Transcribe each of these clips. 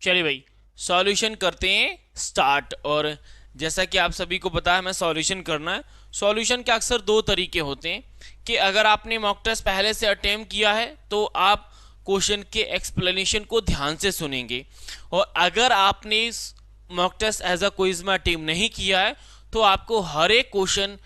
चलिए भाई, सॉल्यूशन करते हैं स्टार्ट। और जैसा कि आप सभी को पता है हमें सॉल्यूशन करना है। सॉल्यूशन के अक्सर दो तरीके होते हैं कि अगर आपने मॉक टेस्ट पहले से अटेम्प्ट किया है तो आप क्वेश्चन के एक्सप्लेनेशन को ध्यान से सुनेंगे, और अगर आपने इस mock test as a quiz में अटेम्प्ट नहीं किया है तो आपको हर एक क्वेश्चन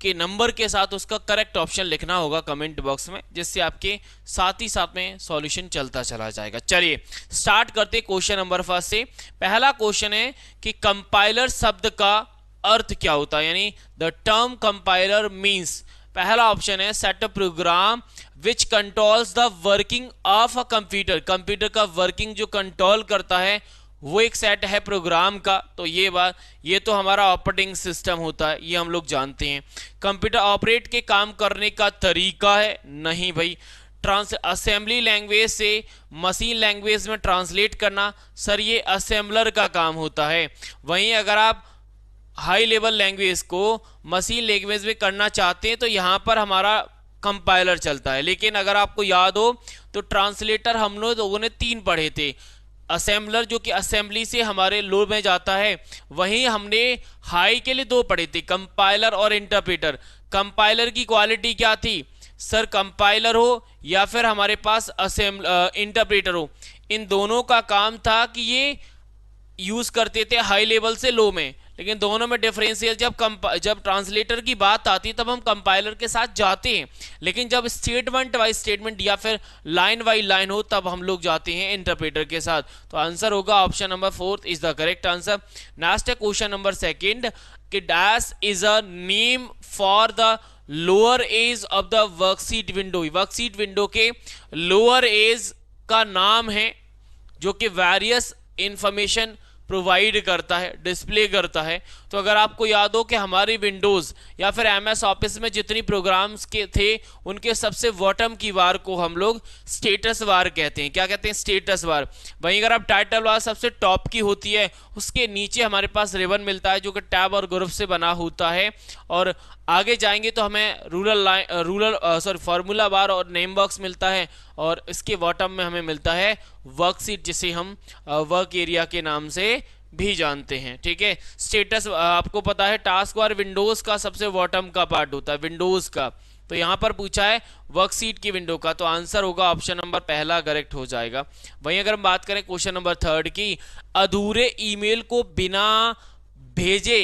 के नंबर के साथ उसका करेक्ट ऑप्शन लिखना होगा कमेंट बॉक्स में, जिससे आपके साथ ही साथ में सॉल्यूशन चलता चला जाएगा। चलिए स्टार्ट करते क्वेश्चन नंबर फर्स्ट से। पहला क्वेश्चन है कि कंपाइलर शब्द का अर्थ क्या होता है, यानी द टर्म कंपाइलर मीन्स। पहला ऑप्शन है set a program which controls the working of a computer. Computer का वर्किंग जो कंट्रोल करता है वो एक सेट है प्रोग्राम का। तो ये तो हमारा ऑपरेटिंग सिस्टम होता है, ये हम लोग जानते हैं। कंप्यूटर ऑपरेट के काम करने का तरीका है, नहीं भाई। असेंबली लैंग्वेज से मशीन लैंग्वेज में ट्रांसलेट करना, सर ये असेंबलर का काम होता है। वहीं अगर आप हाई लेवल लैंग्वेज को मशीन लैंग्वेज में करना चाहते हैं तो यहाँ पर हमारा कंपाइलर चलता है। लेकिन अगर आपको याद हो तो ट्रांसलेटर हम लोगों ने 3 पढ़े थे। असेंबलर जो कि असेंबली से हमारे लो में जाता है, वहीं हमने हाई के लिए 2 पढ़े थे, कंपाइलर और इंटरप्रेटर। कंपाइलर की क्वालिटी क्या थी सर, कंपाइलर हो या फिर हमारे पास इंटरप्रेटर हो, इन दोनों का काम था कि ये यूज करते थे हाई लेवल से लो में। लेकिन दोनों में डिफरेंशियल जब ट्रांसलेटर की बात आती है तब हम कंपाइलर के साथ जाते हैं, लेकिन जब स्टेटमेंट वाइज स्टेटमेंट या फिर लाइन वाइज लाइन हो तब हम लोग जाते हैं इंटरप्रेटर के साथ। तो आंसर होगा option number 4 is the correct answer. Next है क्वेश्चन नंबर 2 कि dash is a name for the lower edge of the worksheet window. Worksheet window के लोअर एज का नाम है जो कि वेरियस इंफॉर्मेशन प्रोवाइड करता है, डिस्प्ले करता है। तो अगर आपको याद हो कि हमारी विंडोज़ या फिर एमएस ऑफिस में जितनी प्रोग्राम्स के थे उनके सबसे बॉटम की बार को हम लोग स्टेटस बार कहते हैं। क्या कहते हैं? Status bar. वहीं अगर आप टाइटल बार सबसे टॉप की होती है, उसके नीचे हमारे पास रिबन मिलता है जो कि टैब और ग्रुप से बना होता है। और आगे जाएंगे तो हमें फार्मूला बार और नेम बॉक्स मिलता है, और इसके बॉटम में हमें मिलता है वर्कशीट, जिसे हम वर्क एरिया के नाम से भी जानते हैं। ठीक है, स्टेटस आपको पता है टास्क बार विंडोज का सबसे बॉटम का पार्ट होता है, विंडोज का। तो यहाँ पर पूछा है वर्कशीट की विंडो का, तो आंसर होगा ऑप्शन नंबर पहला करेक्ट हो जाएगा। वहीं अगर हम बात करें क्वेश्चन नंबर 3 की, अधूरे ईमेल को बिना भेजे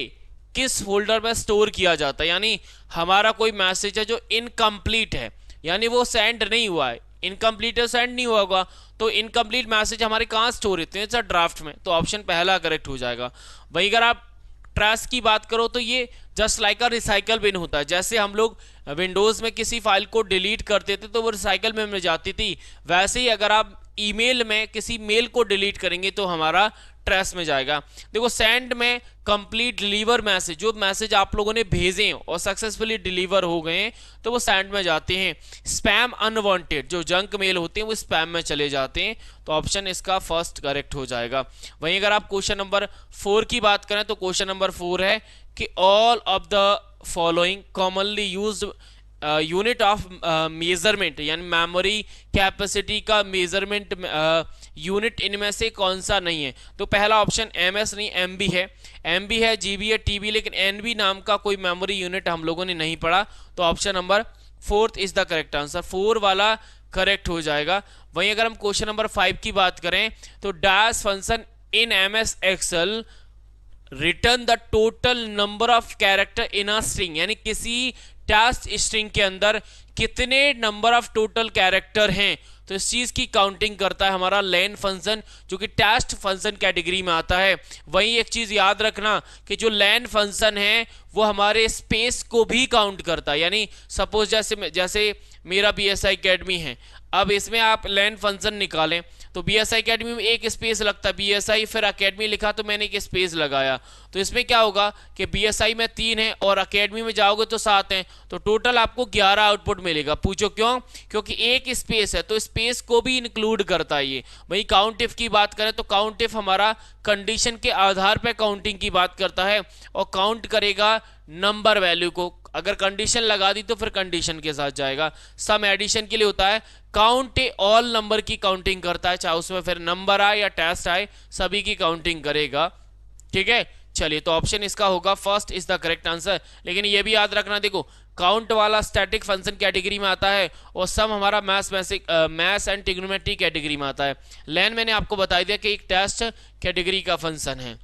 किस फोल्डर में स्टोर किया जाता है। यानी हमारा कोई मैसेज है जो इनकम्प्लीट है, यानी वो सेंड नहीं हुआ है, इनकम्प्लीट सेंड नहीं हुआ होगा, तो इनकम्प्लीट मैसेज हमारे कहाँ स्टोर होते हैं सर? ड्राफ्ट में। तो ऑप्शन पहला करेक्ट हो जाएगा। वहीं अगर आप ट्रैश की बात करो तो ये just like a recycle bin होता है। जैसे हम लोग विंडोज में किसी फाइल को डिलीट करते थे तो वो रिसाइकल बिन में जाती थी, वैसे ही अगर आप ईमेल में किसी मेल को डिलीट करेंगे तो हमारा ट्रैश में जाएगा। देखो सेंड में कंप्लीट डिलीवर मैसेज, जो मैसेज आप लोगों ने भेजे हैं और सक्सेसफुली डिलीवर हो गए हैं तो वो सेंड में जाते हैं। स्पैम अनवांटेड, जो जंक मेल होते हैं वो स्पैम में चले जाते हैं। तो ऑप्शन इसका फर्स्ट करेक्ट हो जाएगा। वहीं अगर आप क्वेश्चन नंबर 4 की बात करें तो क्वेश्चन नंबर 4 है कि all of the following commonly used unit of measurement, यानी मेमोरी कैपेसिटी का मेजरमेंट यूनिट इनमें से कौन सा नहीं है? तो पहला ऑप्शन एमएस नहीं, एमबी है। एमबी है, जीबी है, टीबी, लेकिन एनबी नाम का कोई मेमोरी यूनिट हम लोगों ने नहीं पढ़ा। तो option number 4 is the correct answer, 4 वाला करेक्ट हो जाएगा। वहीं अगर हम क्वेश्चन नंबर 5 की बात करें तो dash function in MS Excel return the total number of character in a string, यानी किसी टेक्स्ट स्ट्रिंग के अंदर कितने नंबर ऑफ टोटल कैरेक्टर हैं, तो इस चीज की काउंटिंग करता है हमारा लेन फंक्शन, जो कि टेक्स्ट फंक्शन कैटेगरी में आता है। वहीं एक चीज याद रखना कि जो लेन फंक्शन है वो हमारे स्पेस को भी काउंट करता है। यानी सपोज जैसे मेरा बीएसआई एकेडमी है, अब इसमें आप लेन फंक्शन निकालें तो बीएसआई एकेडमी में एक स्पेस लगता है, बीएसआई फिर एकेडमी लिखा तो मैंने एक स्पेस लगाया, तो इसमें क्या होगा कि बीएसआई में 3 है और एकेडमी में जाओगे तो 7 हैं, तो टोटल आपको 11 आउटपुट मिलेगा। पूछो क्यों? क्योंकि एक स्पेस है तो स्पेस को भी इंक्लूड करता है ये। वही काउंट इफ की बात करें तो काउंट इफ हमारा कंडीशन के आधार पर काउंटिंग की बात करता है और काउंट करेगा नंबर वैल्यू को, अगर कंडीशन लगा दी तो फिर कंडीशन के साथ जाएगा। सम एडिशन के लिए होता है काउंट ऑल नंबर की काउंटिंग करता है, चाहे उसमें फिर नंबर आए या टेस्ट आए, सभी की काउंटिंग करेगा। ठीक है, चलिए तो ऑप्शन इसका होगा first is the correct answer. लेकिन ये भी याद रखना, देखो काउंट वाला स्टैटिक फंक्शन कैटेगरी में आता है और सम हमारा मैथ्स एंड ट्रिग्नोमेट्री कैटेगरी में आता है। लेन मैंने आपको बता दिया कि एक टेस्ट कैटेगरी का फंक्शन है।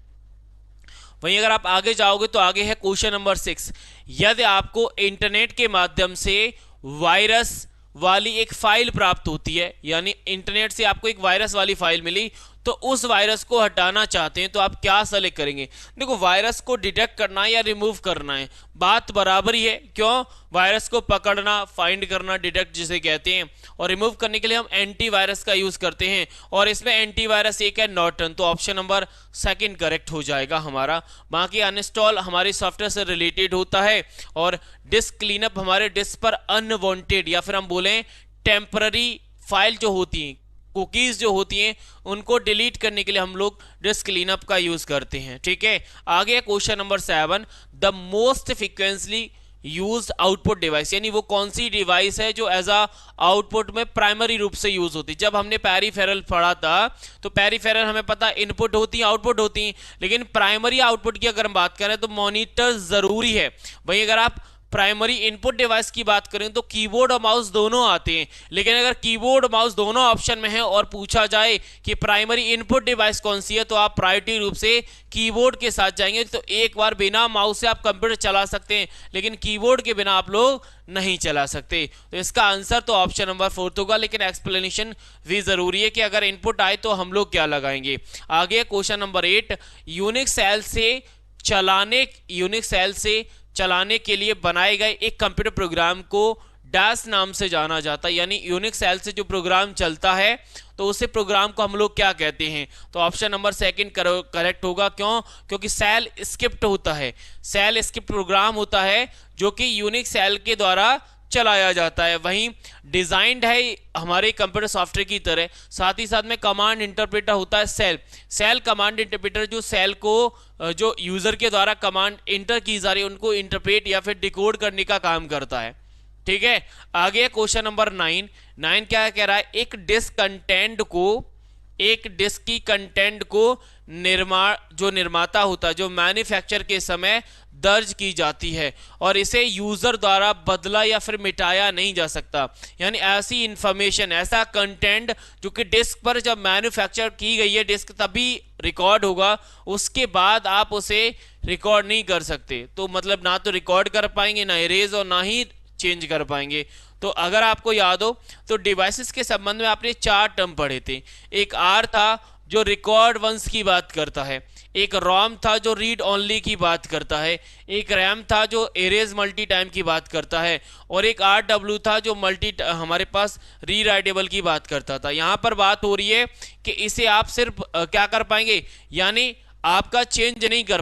वहीं अगर आप आगे जाओगे तो आगे है क्वेश्चन नंबर 6। यदि आपको इंटरनेट के माध्यम से वायरस वाली एक फाइल प्राप्त होती है, यानी इंटरनेट से आपको एक वायरस वाली फाइल मिली, तो उस वायरस को हटाना चाहते हैं तो आप क्या सेलेक्ट करेंगे? देखो वायरस को डिटेक्ट करना है या रिमूव करना है, बात बराबर ही है। क्यों? वायरस को पकड़ना, फाइंड करना, डिटेक्ट जिसे कहते हैं, और रिमूव करने के लिए हम एंटीवायरस का यूज करते हैं, और इसमें एंटीवायरस एक है नॉर्टन, तो ऑप्शन नंबर सेकंड करेक्ट हो जाएगा हमारा। बाकी अनइंस्टॉल हमारे सॉफ्टवेयर से रिलेटेड होता है, और डिस्क क्लीनअप हमारे डिस्क पर अनवांटेड या फिर हम बोलें टेम्पररी फाइल जो होती हैं, कुकीज जो होती हैं, उनको डिलीट करने के लिए हम लोग डिस्क क्लीनअप का यूज करते हैं। ठीक है, आगे question number 7। The most frequently used output device, यानी वो कौन सी डिवाइस है जो एज अ आउटपुट में प्राइमरी रूप से यूज होती है। जब हमने पेरिफेरल पढ़ा था तो पेरिफेरल हमें पता इनपुट होती है, आउटपुट होती है, लेकिन प्राइमरी आउटपुट की अगर हम बात करें तो मॉनिटर जरूरी है। भाई अगर आप प्राइमरी इनपुट डिवाइस की बात करें तो कीबोर्ड और माउस दोनों आते हैं, लेकिन अगर कीबोर्ड और माउस दोनों ऑप्शन में है और पूछा जाए कि प्राइमरी इनपुट डिवाइस कौन सी है, तो आप प्रायोरिटी रूप से कीबोर्ड के साथ जाएंगे। तो एक बार बिना माउस से आप कंप्यूटर चला सकते हैं, लेकिन कीबोर्ड के बिना आप लोग नहीं चला सकते। तो इसका आंसर तो ऑप्शन नंबर 4 होगा, लेकिन एक्सप्लेनेशन भी जरूरी है कि अगर इनपुट आए तो हम लोग क्या लगाएंगे। आगे क्वेश्चन नंबर 8। यूनिक्स सेल से चलाने के लिए बनाए गए एक कंप्यूटर प्रोग्राम को डैश नाम से जाना जाता है, यानी यूनिक्स सेल से जो प्रोग्राम चलता है तो उसे प्रोग्राम को हम लोग क्या कहते हैं? तो ऑप्शन नंबर सेकंड करेक्ट होगा। क्यों? क्योंकि सेल स्क्रिप्ट होता है, सेल स्क्रिप्ट प्रोग्राम होता है जो कि यूनिक्स सेल के द्वारा चलाया जाता है। वहीं डिजाइंड है हमारे कंप्यूटर सॉफ्टवेयर की तरह, साथ ही साथ में कमांड इंटरप्रेटर होता है सेल कमांड इंटरप्रेटर, जो सेल को जो यूजर के द्वारा कमांड इंटर की जा रही है उनको इंटरप्रेट या फिर डिकोड करने का काम करता है। ठीक है, आगे क्वेश्चन नंबर 9 क्या कह रहा है? एक डिस्क की कंटेंट को जो निर्माता होता है, जो मैन्युफैक्चर के समय दर्ज की जाती है और इसे यूजर द्वारा बदला या फिर मिटाया नहीं जा सकता। यानी ऐसी इंफॉर्मेशन, ऐसा कंटेंट जो कि डिस्क पर जब मैन्युफैक्चर की गई है डिस्क तभी रिकॉर्ड होगा, उसके बाद आप उसे रिकॉर्ड नहीं कर सकते। तो मतलब ना तो रिकॉर्ड कर पाएंगे, ना इरेज और ना ही चेंज कर पाएंगे। तो अगर आपको याद हो तो डिवाइसेस के संबंध में आपने 4 टर्म पढ़े थे। एक आर था जो रिकॉर्ड वंस की बात करता है, एक रोम था जो रीड ओनली की बात करता है, एक रैम था जो एरेज मल्टी टाइम की बात करता है, और एक RW था जो हमारे पास रीराइटेबल की बात करता था। यहाँ पर बात हो रही है कि इसे आप सिर्फ क्या कर पाएंगे, यानी आपका चेंज नहीं कर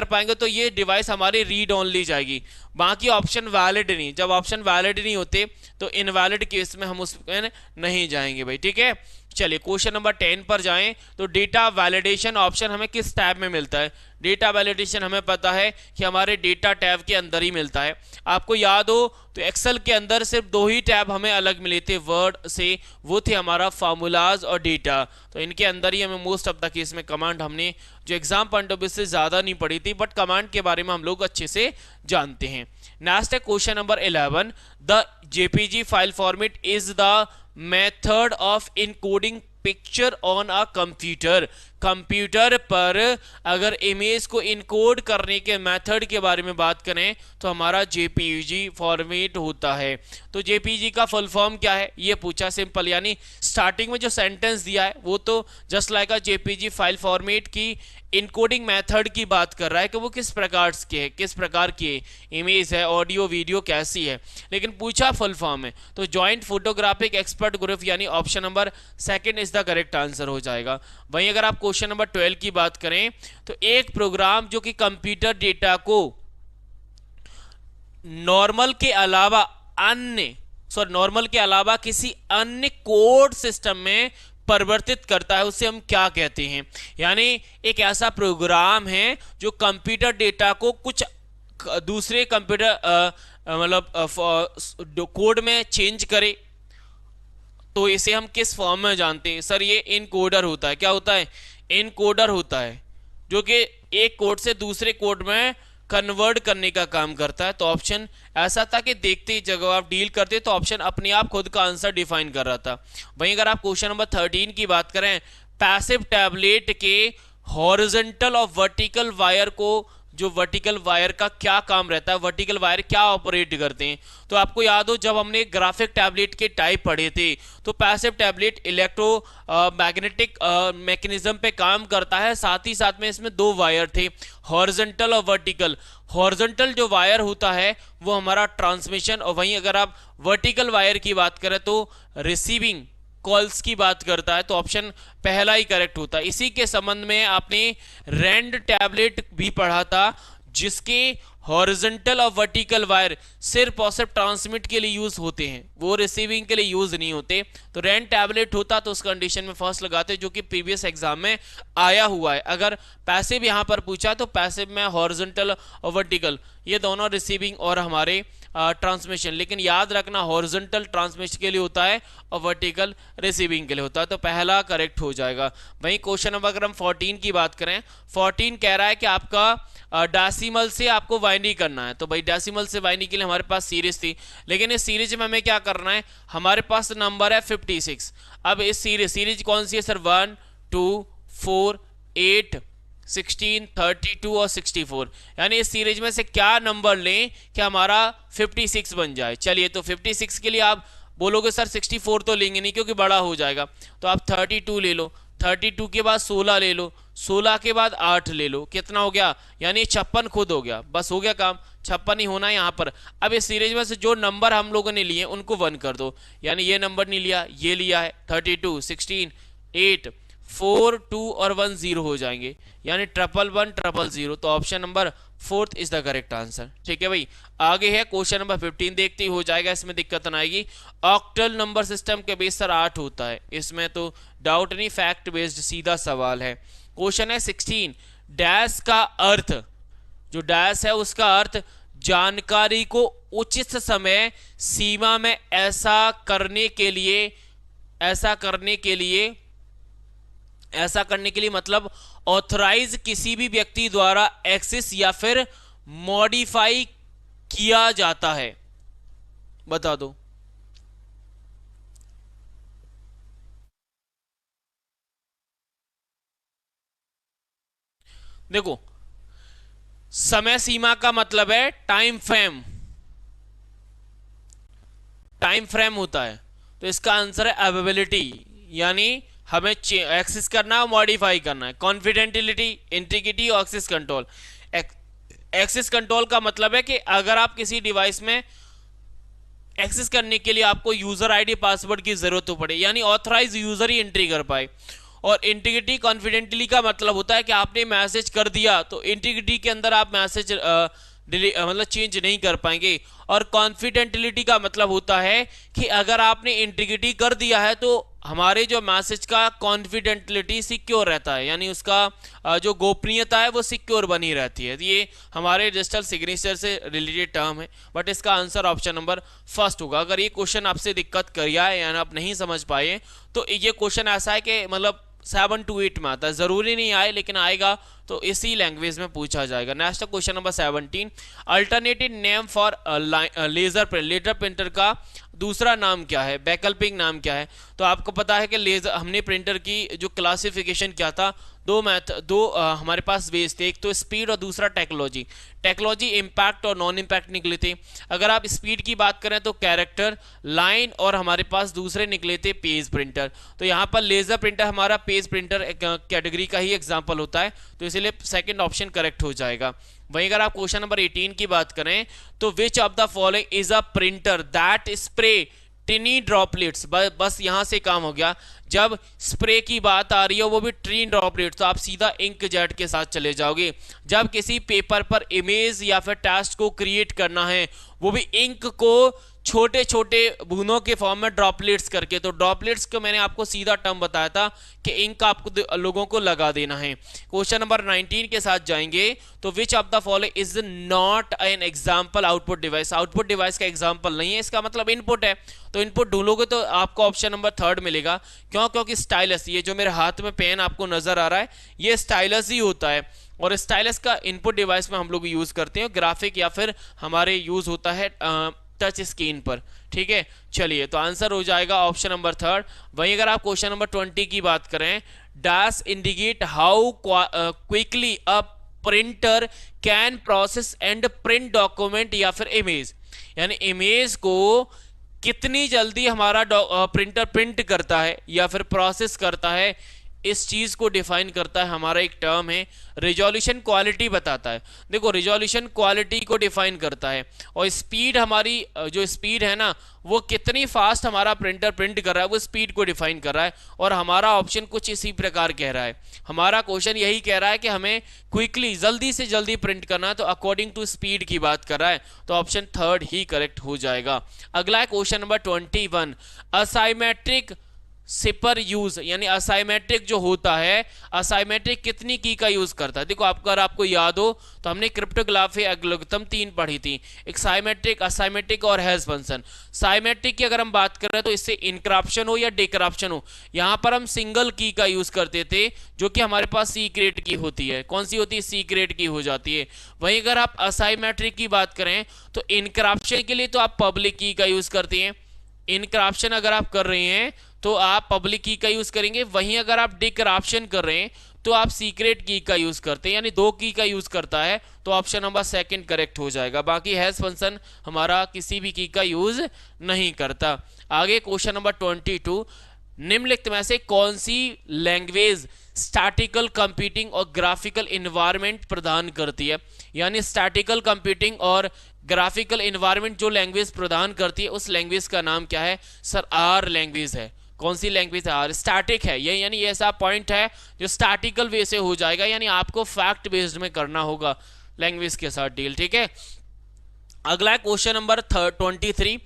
पाएंगे तो ये डिवाइस हमारी रीड ओनली जाएगी, बाकी ऑप्शन वैलिड नहीं। जब ऑप्शन वैलिड नहीं होते तो इनवैलिड केस में हम उसमें नहीं जाएंगे भाई। ठीक है, चलिए क्वेश्चन नंबर 10 पर जाएं तो डेटा वैलिडेशन ऑप्शन हमें किस टैब में मिलता है? डेटा वैलिडेशन हमें पता है कि हमारे डेटा टैब के अंदर ही मिलता है। आपको याद हो तो एक्सेल के अंदर सिर्फ 2 ही टैब हमें अलग मिले थे वर्ड से, वो थे हमारा फार्मूलाज और डेटा। तो इनके अंदर ही हमें मोस्ट ऑफ द केस में कमांड हमने जो एग्जाम पॉइंट ऑफ व्यू से ज्यादा नहीं पढ़ी थी, बट कमांड के बारे में हम लोग अच्छे से जानते हैं। नेक्स्ट है question number 11। The JPG file format is the method of encoding picture on a computer पर अगर इमेज को इनकोड करने के मेथड के बारे में बात करें तो हमारा JPG फॉर्मेट होता है। तो JPG का फुल फॉर्म क्या है ये पूछा, सिंपल, यानी स्टार्टिंग में जो सेंटेंस दिया है वो तो जस्ट लाइक अ JPG फाइल फॉर्मेट की इनकोडिंग मेथड की बात कर रहा है कि वो किस प्रकार की इमेज है, ऑडियो वीडियो कैसी है, लेकिन पूछा फुल फॉर्म है। तो जॉइंट फोटोग्राफिक एक्सपर्ट ग्रुप यानी option number second is the correct answer हो जाएगा। वहीं अगर आप क्वेश्चन नंबर 12 की बात करें तो एक प्रोग्राम जो कि कंप्यूटर डेटा को नॉर्मल के अलावा किसी अन्य कोड सिस्टम में परिवर्तित करता है उसे हम क्या कहते हैं? यानी एक ऐसा प्रोग्राम है जो कंप्यूटर डेटा को कुछ दूसरे कंप्यूटर मतलब कोड में चेंज करे तो इसे हम किस फॉर्म में जानते हैं? सर ये इनकोडर होता है। क्या होता है? इनकोडर होता है, जो कि एक कोड से दूसरे कोड में कन्वर्ट करने का काम करता है। तो ऑप्शन ऐसा था कि देखते ही जब आप डील करते तो ऑप्शन अपने आप खुद का आंसर डिफाइन कर रहा था। वहीं अगर आप क्वेश्चन नंबर 13 की बात करें, पैसिव टैबलेट के हॉरिजॉन्टल और वर्टिकल वायर को, जो वर्टिकल वायर का क्या काम रहता है, वर्टिकल वायर क्या ऑपरेट करते हैं? तो आपको याद हो जब हमने ग्राफिक टैबलेट के टाइप पढ़े थे, तो passive tablet electro magnetic mechanism पे काम करता है। साथ ही साथ में इसमें दो वायर थे, हॉरिजॉन्टल और वर्टिकल। हॉरिजॉन्टल जो वायर होता है वो हमारा ट्रांसमिशन, और वहीं अगर आप वर्टिकल वायर की बात करें तो रिसीविंग कॉल्स की बात करता है। तो ऑप्शन पहला ही करेक्ट होता है। इसी के संबंध में आपने रैंड टैबलेट भी पढ़ा था, जिसके हॉरिजॉन्टल और वर्टिकल वायर सिर्फ और सिर्फ ट्रांसमिट के लिए यूज होते हैं, वो रिसीविंग के लिए यूज नहीं होते। तो रैंड टैबलेट होता तो उस कंडीशन में फर्स्ट लगाते, जो कि प्रीवियस एग्जाम में आया हुआ है। अगर पैसिव यहां पर पूछा तो पैसिव में हॉरिजॉन्टल और वर्टिकल ये दोनों रिसीविंग और हमारे ट्रांसमिशन, लेकिन याद रखना हॉरिजॉन्टल ट्रांसमिशन के लिए होता है और वर्टिकल रिसीविंग के लिए होता है। तो पहला करेक्ट हो जाएगा। वहीं क्वेश्चन नंबर अगर हम 14 की बात करें, 14 कह रहा है कि आपका डेसिमल से आपको बाइनरी करना है। तो भाई डेसिमल से बाइनरी के लिए हमारे पास सीरीज थी, लेकिन इस सीरीज में हमें क्या करना है, हमारे पास नंबर है 56। अब इस सीरीज कौन सी है सर? 1 2 4 8 16 32 और 64, यानी इस सीरीज में से क्या नंबर लें कि हमारा 56 बन जाए। चलिए तो 56 के लिए आप बोलोगे सर 64 तो लेंगे नहीं क्योंकि बड़ा हो जाएगा, तो आप 32 ले लो, 32 के बाद 16 ले लो, 16 के बाद 8 ले लो, कितना हो गया? यानी 56 खुद हो गया, बस हो गया काम, 56 ही होना है यहाँ पर। अब इस सीरीज में से जो नंबर हम लोगों ने लिए उनको 1 कर दो, यानी ये नंबर नहीं लिया, ये लिया है 32 16 8 4 2 और 1 0 हो जाएंगे, यानी 111 000। तो option number 4 is the correct answer. ठीक है भाई, आगे है क्वेश्चन नंबर 15, देखते ही हो जाएगा, इसमें दिक्कत ना आएगी। ऑक्टल नंबर सिस्टम के बेस सर 8 होता है, इसमें तो डाउट नहीं, फैक्ट बेस्ड सीधा सवाल है। क्वेश्चन है 16, डैश का अर्थ, जो डैश है उसका अर्थ जानकारी को उचित समय सीमा में ऐसा करने के लिए मतलब ऑथराइज किसी भी व्यक्ति द्वारा एक्सेस या फिर मॉडिफाई किया जाता है। बता दो। देखो, समय सीमा का मतलब है टाइम फ्रेम, टाइम फ्रेम होता है। तो इसका आंसर है अवेलेबिलिटी, यानी हमें एक्सेस करना है और मॉडिफाई करना है। कॉन्फिडेंटिलिटी, इंटीग्रिटी और एक्सेस कंट्रोल। एक्सेस कंट्रोल का मतलब है कि अगर आप किसी डिवाइस में एक्सेस करने के लिए आपको यूजर आईडी पासवर्ड की जरूरत तो पड़े, यानी ऑथराइज यूजर ही एंट्री कर पाए। और इंटीग्रिटी कॉन्फिडेंटली का मतलब होता है कि आपने मैसेज कर दिया तो इंटीग्रिटी के अंदर आप मैसेज मतलब चेंज नहीं कर पाएंगे। और कॉन्फिडेंटिलिटी का मतलब होता है कि अगर आपने इंटीग्रिटी कर दिया है तो हमारे जो मैसेज का कॉन्फिडेंटिलिटी सिक्योर रहता है, यानी उसका जो गोपनीयता है वो सिक्योर बनी रहती है। ये हमारे डिजिटल सिग्नेचर से रिलेटेड टर्म है, बट इसका आंसर ऑप्शन नंबर फर्स्ट होगा। अगर ये क्वेश्चन आपसे दिक्कत कर रहा है यानी आप नहीं समझ पाए तो ये क्वेश्चन ऐसा है कि मतलब 7 to 8 में आता है, जरूरी नहीं आए लेकिन आएगा तो इसी लैंग्वेज में पूछा जाएगा। Next question number 17, alternative name for laser printer का दूसरा नाम क्या है, वैकल्पिक नाम क्या है? तो आपको पता है कि लेजर, हमने प्रिंटर की जो क्लासिफिकेशन क्या था, दो हमारे पास बेस थे, एक तो स्पीड और दूसरा टेक्नोलॉजी। टेक्नोलॉजी इम्पैक्ट और नॉन इम्पैक्ट निकले थे। अगर आप स्पीड की बात करें तो कैरेक्टर, लाइन और हमारे पास दूसरे निकले थे पेज प्रिंटर। तो यहाँ पर लेजर प्रिंटर हमारा पेज प्रिंटर कैटेगरी का ही एग्जाम्पल होता है, तो इसलिए सेकेंड ऑप्शन करेक्ट हो जाएगा। वहीं अगर आप क्वेश्चन नंबर 18 की बात करें तो विच of the following is a printer that spray टिनी droplets. बस यहां से काम हो गया। जब स्प्रे की बात आ रही है वो भी टिनी ड्रॉपलेट्स, तो आप सीधा इंक जेट के साथ चले जाओगे। जब किसी पेपर पर इमेज या फिर टेक्स्ट को क्रिएट करना है वो भी इंक को छोटे छोटे बूंदों के फॉर्म में ड्रॉपलेट्स करके। तो ड्रॉपलेट्स को मैंने आपको सीधा टर्म बताया था कि इंक आपको लोगों को लगा देना है। क्वेश्चन नंबर 19 के साथ जाएंगे। तो विच of the following is not an example output device. Output device का एग्जाम्पल नहीं है, इसका मतलब इनपुट है। तो इनपुट ढूंढोगे तो आपको ऑप्शन नंबर 3 मिलेगा। क्यों? क्योंकि स्टाइलस, ये जो मेरे हाथ में पेन आपको नजर आ रहा है, ये स्टाइलस ही होता है और स्टाइलस का इनपुट डिवाइस में हम लोग यूज करते हैं। ग्राफिक या फिर हमारे यूज होता है टच स्क्रीन पर। ठीक है, चलिए तो आंसर हो जाएगा ऑप्शन नंबर 3। वहीं अगर आप क्वेश्चन नंबर 20 की बात करें, dash indicate how quickly a printer can process and print document या फिर इमेज, यानी इमेज को कितनी जल्दी हमारा प्रिंटर प्रिंट करता है या फिर प्रोसेस करता है, इस चीज को डिफाइन करता है हमारा एक टर्म है रिजोल्यूशन क्वालिटी बताता है। देखो रिजोल्यूशन क्वालिटी को डिफाइन करता है और स्पीड, हमारी जो स्पीड है ना, वो कितनी फास्ट हमारा प्रिंटर प्रिंट कर रहा है, वो स्पीड को डिफाइन कर रहा है। और हमारा ऑप्शन कुछ इसी प्रकार कह रहा है, हमारा क्वेश्चन यही कह रहा है कि हमें क्विकली, जल्दी से जल्दी प्रिंट करना है, तो अकॉर्डिंग टू स्पीड की बात कर रहा है। तो ऑप्शन 3 ही करेक्ट हो जाएगा। अगला है क्वेश्चन नंबर 21, असाइमेट्रिक सिपर यूज, यानी असाइमेट्रिक जो होता है, असाइमेट्रिक कितनी की का यूज करता है। देखो अगर आपको याद हो तो हमने क्रिप्टोग्राफी एल्गोरिथम 3 पढ़ी थी, एक साइमेट्रिक, असाइमेट्रिक और हैश फंक्शन। साइमेट्रिक की अगर हम बात करें तो इससे इनक्रप्शन हो या डिक्रप्शन हो, यहां पर हम सिंगल की का यूज करते थे, जो कि हमारे पास सीक्रेट की होती है। कौन सी होती है? सीक्रेट की हो जाती है। वहीं अगर आप असाइमेट्रिक की बात करें तो इनक्रप्शन के लिए तो आप पब्लिक की का यूज करते हैं। इनक्रप्शन अगर आप कर रहे हैं तो आप पब्लिक की का यूज करेंगे। वहीं अगर आप डिक्रप्शन कर रहे हैं तो आप सीक्रेट की का यूज करते हैं, यानी 2 की का यूज करता है। तो ऑप्शन नंबर 2 करेक्ट हो जाएगा। बाकी हैश फंक्शन हमारा किसी भी की का यूज नहीं करता। आगे क्वेश्चन नंबर 22, निम्नलिखित में से कौन सी लैंग्वेज स्टैटिकल कंप्यूटिंग और ग्राफिकल इन्वायरमेंट प्रदान करती है, यानी स्टैटिकल कंप्यूटिंग और ग्राफिकल इन्वायरमेंट जो लैंग्वेज प्रदान करती है, उस लैंग्वेज का नाम क्या है? सर आर लैंग्वेज है। कौन सी लैंग्वेज है? आर। स्टैटिक है ये, यानी ऐसा पॉइंट है जो स्टैटिकल वे से हो जाएगा, यानी आपको फैक्ट बेस्ड में करना होगा लैंग्वेज के साथ डील। ठीक है, अगला क्वेश्चन नंबर 23,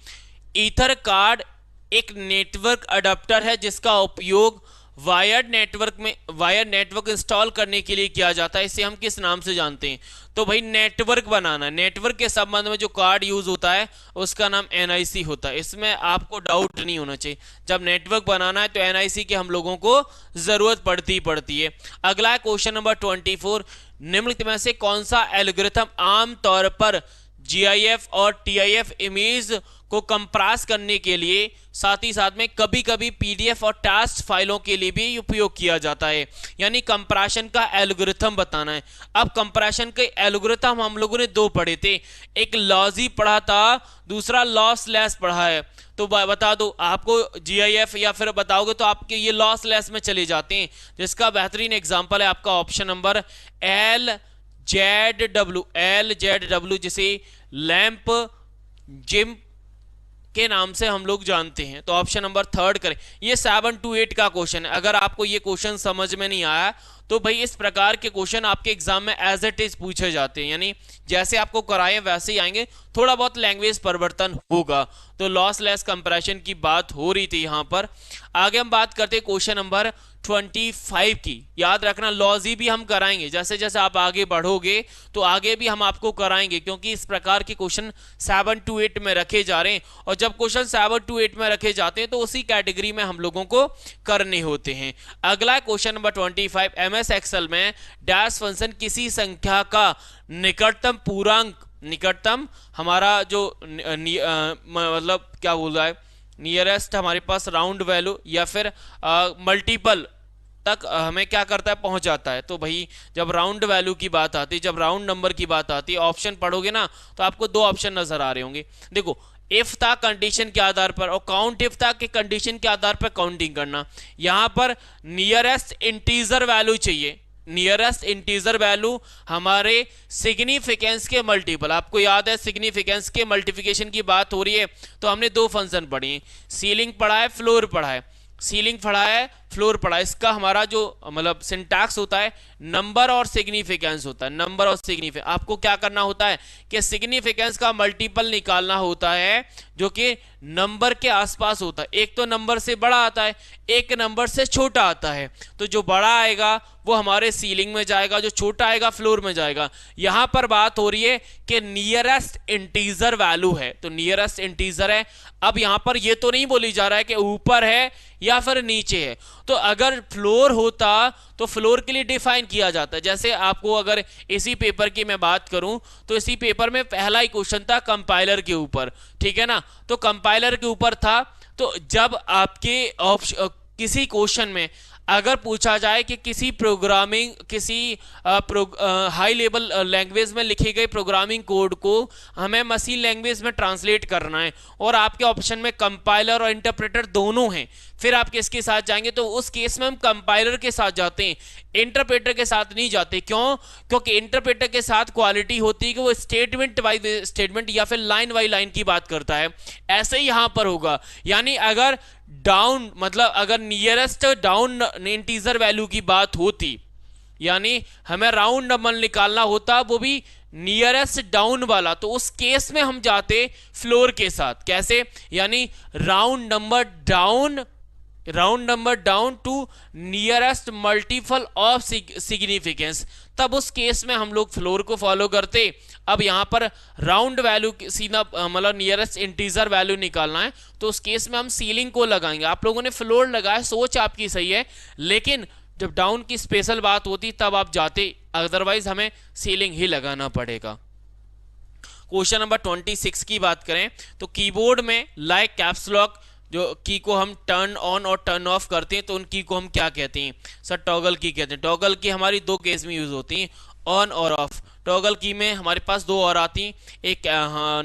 ईथर कार्ड एक नेटवर्क अडाप्टर है जिसका उपयोग वायर्ड नेटवर्क इंस्टॉल करने के लिए किया जाता है। इसे हम किस नाम से जानते हैं? तो भाई नेटवर्क बनाना, नेटवर्क के संबंध में जो कार्ड यूज होता है उसका नाम एनआईसी होता है। इसमें आपको डाउट नहीं होना चाहिए, जब नेटवर्क बनाना है तो एनआईसी की हम लोगों को जरूरत पड़ती है। अगला क्वेश्चन नंबर 24, निम्नलिखित में से कौन सा एल्गोरिथम आमतौर पर जीआईएफ और टीआईएफ इमेज को कंप्रेस करने के लिए, साथ ही साथ में कभी कभी पीडीएफ और टेक्स्ट फाइलों के लिए भी उपयोग किया जाता है, यानी कंप्रेशन का एल्गोरिथम बताना है। अब कंप्रेशन के एल्गोरिथम हम लोगों ने 2 पढ़े थे, एक लॉजी पढ़ा था, दूसरा लॉसलेस पढ़ा है। तो बता दो आपको जीआईएफ या फिर बताओगे तो आपके ये लॉसलेस में चले जाते हैं, जिसका बेहतरीन एग्जांपल है आपका ऑप्शन नंबर LZW, जिसे लैंप जिम के नाम से हम लोग जानते हैं। तो ऑप्शन नंबर 3 करें। ये 7 to 8 का क्वेश्चन है। अगर आपको ये क्वेश्चन समझ में नहीं आया तो भाई इस प्रकार के क्वेश्चन आपके एग्जाम में एज इट इज पूछे जाते हैं, यानी जैसे आपको कराए वैसे ही आएंगे, थोड़ा बहुत लैंग्वेज परिवर्तन होगा। तो लॉसलेस कंप्रेशन की बात हो रही थी यहां पर। आगे हम बात करते हैं क्वेश्चन नंबर 25 की। याद रखना लॉजी भी हम कराएंगे, जैसे जैसे आप आगे बढ़ोगे तो आगे भी हम आपको कराएंगे, क्योंकि इस प्रकार के क्वेश्चन 7 to 8 में रखे जा रहे हैं। और जब क्वेश्चन 7 to 8 में रखे जाते हैं तो उसी कैटेगरी में हम लोगों को करने होते हैं। अगला क्वेश्चन नंबर 25, एमएस एक्सेल में डैश फंक्शन किसी संख्या का निकटतम पूर्णांक, निकटतम हमारा जो मतलब क्या बोल रहा है, नियरेस्ट हमारे पास राउंड वैल्यू या फिर मल्टीपल तक हमें क्या करता है, पहुंच जाता है। तो भाई जब राउंड वैल्यू की बात आती है, जब राउंड नंबर की बात आती है, ऑप्शन पढ़ोगे ना तो आपको 2 ऑप्शन नजर आ रहे होंगे। देखो इफ था कंडीशन के आधार पर और काउंट इफ था के कंडीशन के आधार पर काउंटिंग करना। यहां पर नियरेस्ट इंटीजर वैल्यू चाहिए, नियरेस्ट इंटीजर वैल्यू हमारे सिग्निफिकेंस के मल्टीपल। आपको याद है सिग्निफिकेंस के मल्टीप्लिकेशन की बात हो रही है तो हमने 2 फंक्शन पढ़ी, सीलिंग पढ़ा है, फ्लोर पढ़ा है। सीलिंग पढ़ा है फ्लोर पढ़ा है, इसका हमारा जो मतलब सिंटैक्स होता है नंबर और सिग्निफिकेंस होता है। नंबर और सिग्निफिकेंस आपको क्या करना होता है कि सिग्निफिकेंस का मल्टीपल निकालना होता है जो कि नंबर के आसपास होता है। एक तो नंबर से बड़ा आता है, एक नंबर से छोटा आता है। तो जो बड़ा आएगा वो हमारे सीलिंग में जाएगा, जो छोटा आएगा फ्लोर में जाएगा। यहां पर बात हो रही है कि नियरेस्ट इंटीजर वैल्यू है, तो नियरेस्ट इंटीजर है। अब यहां पर ये तो नहीं बोली जा रहा है कि ऊपर है या फिर नीचे है। तो अगर फ्लोर होता तो फ्लोर के लिए डिफाइन किया जाता है। जैसे आपको अगर इसी पेपर की मैं बात करूं तो इसी पेपर में पहला ही क्वेश्चन था कंपाइलर के ऊपर, ठीक है ना। तो कंपाइलर के ऊपर था, तो जब आपके किसी क्वेश्चन में अगर पूछा जाए कि किसी प्रोग्रामिंग किसी हाई लेवल लैंग्वेज में लिखे गए प्रोग्रामिंग कोड को हमें मशीन लैंग्वेज में ट्रांसलेट करना है और आपके ऑप्शन में कंपाइलर और इंटरप्रेटर दोनों हैं, फिर आप किसके साथ जाएंगे? तो उस केस में हम कंपाइलर के साथ जाते हैं, इंटरप्रेटर के साथ नहीं जाते। क्यों? क्योंकि इंटरप्रेटर के साथ क्वालिटी होती है कि वो स्टेटमेंट वाइज स्टेटमेंट या फिर लाइन बाई लाइन की बात करता है। ऐसे ही यहां पर होगा, यानी अगर डाउन मतलब अगर नियरेस्ट डाउन इंटीजर वैल्यू की बात होती, यानी हमें राउंड नंबर निकालना होता, वो भी नियरेस्ट डाउन वाला, तो उस केस में हम जाते फ्लोर के साथ। कैसे? यानी round number down to nearest multiple of significance, तब उस केस में हम लोग फ्लोर को फॉलो करते। अब यहां पर राउंड वैल्यू सीधा मतलब नियरेस्ट इंटीजर वैल्यू निकालना है, तो उस केस में हम सीलिंग को लगाएंगे। आप लोगों ने फ्लोर लगाया, सोच आपकी सही है, लेकिन जब डाउन की स्पेशल बात होती तब आप जाते, अदरवाइज हमें सीलिंग ही लगाना पड़ेगा। क्वेश्चन नंबर 26 की बात करें तो कीबोर्ड में लाइक कैप्स लॉक जो की को हम टर्न ऑन और टर्न ऑफ करते हैं तो उन की को हम क्या कहते हैं? सर टॉगल की कहते हैं। टॉगल की हमारी दो केस में यूज होती है, ऑन और ऑफ। टॉगल की में हमारे पास दो और आती हैं, एक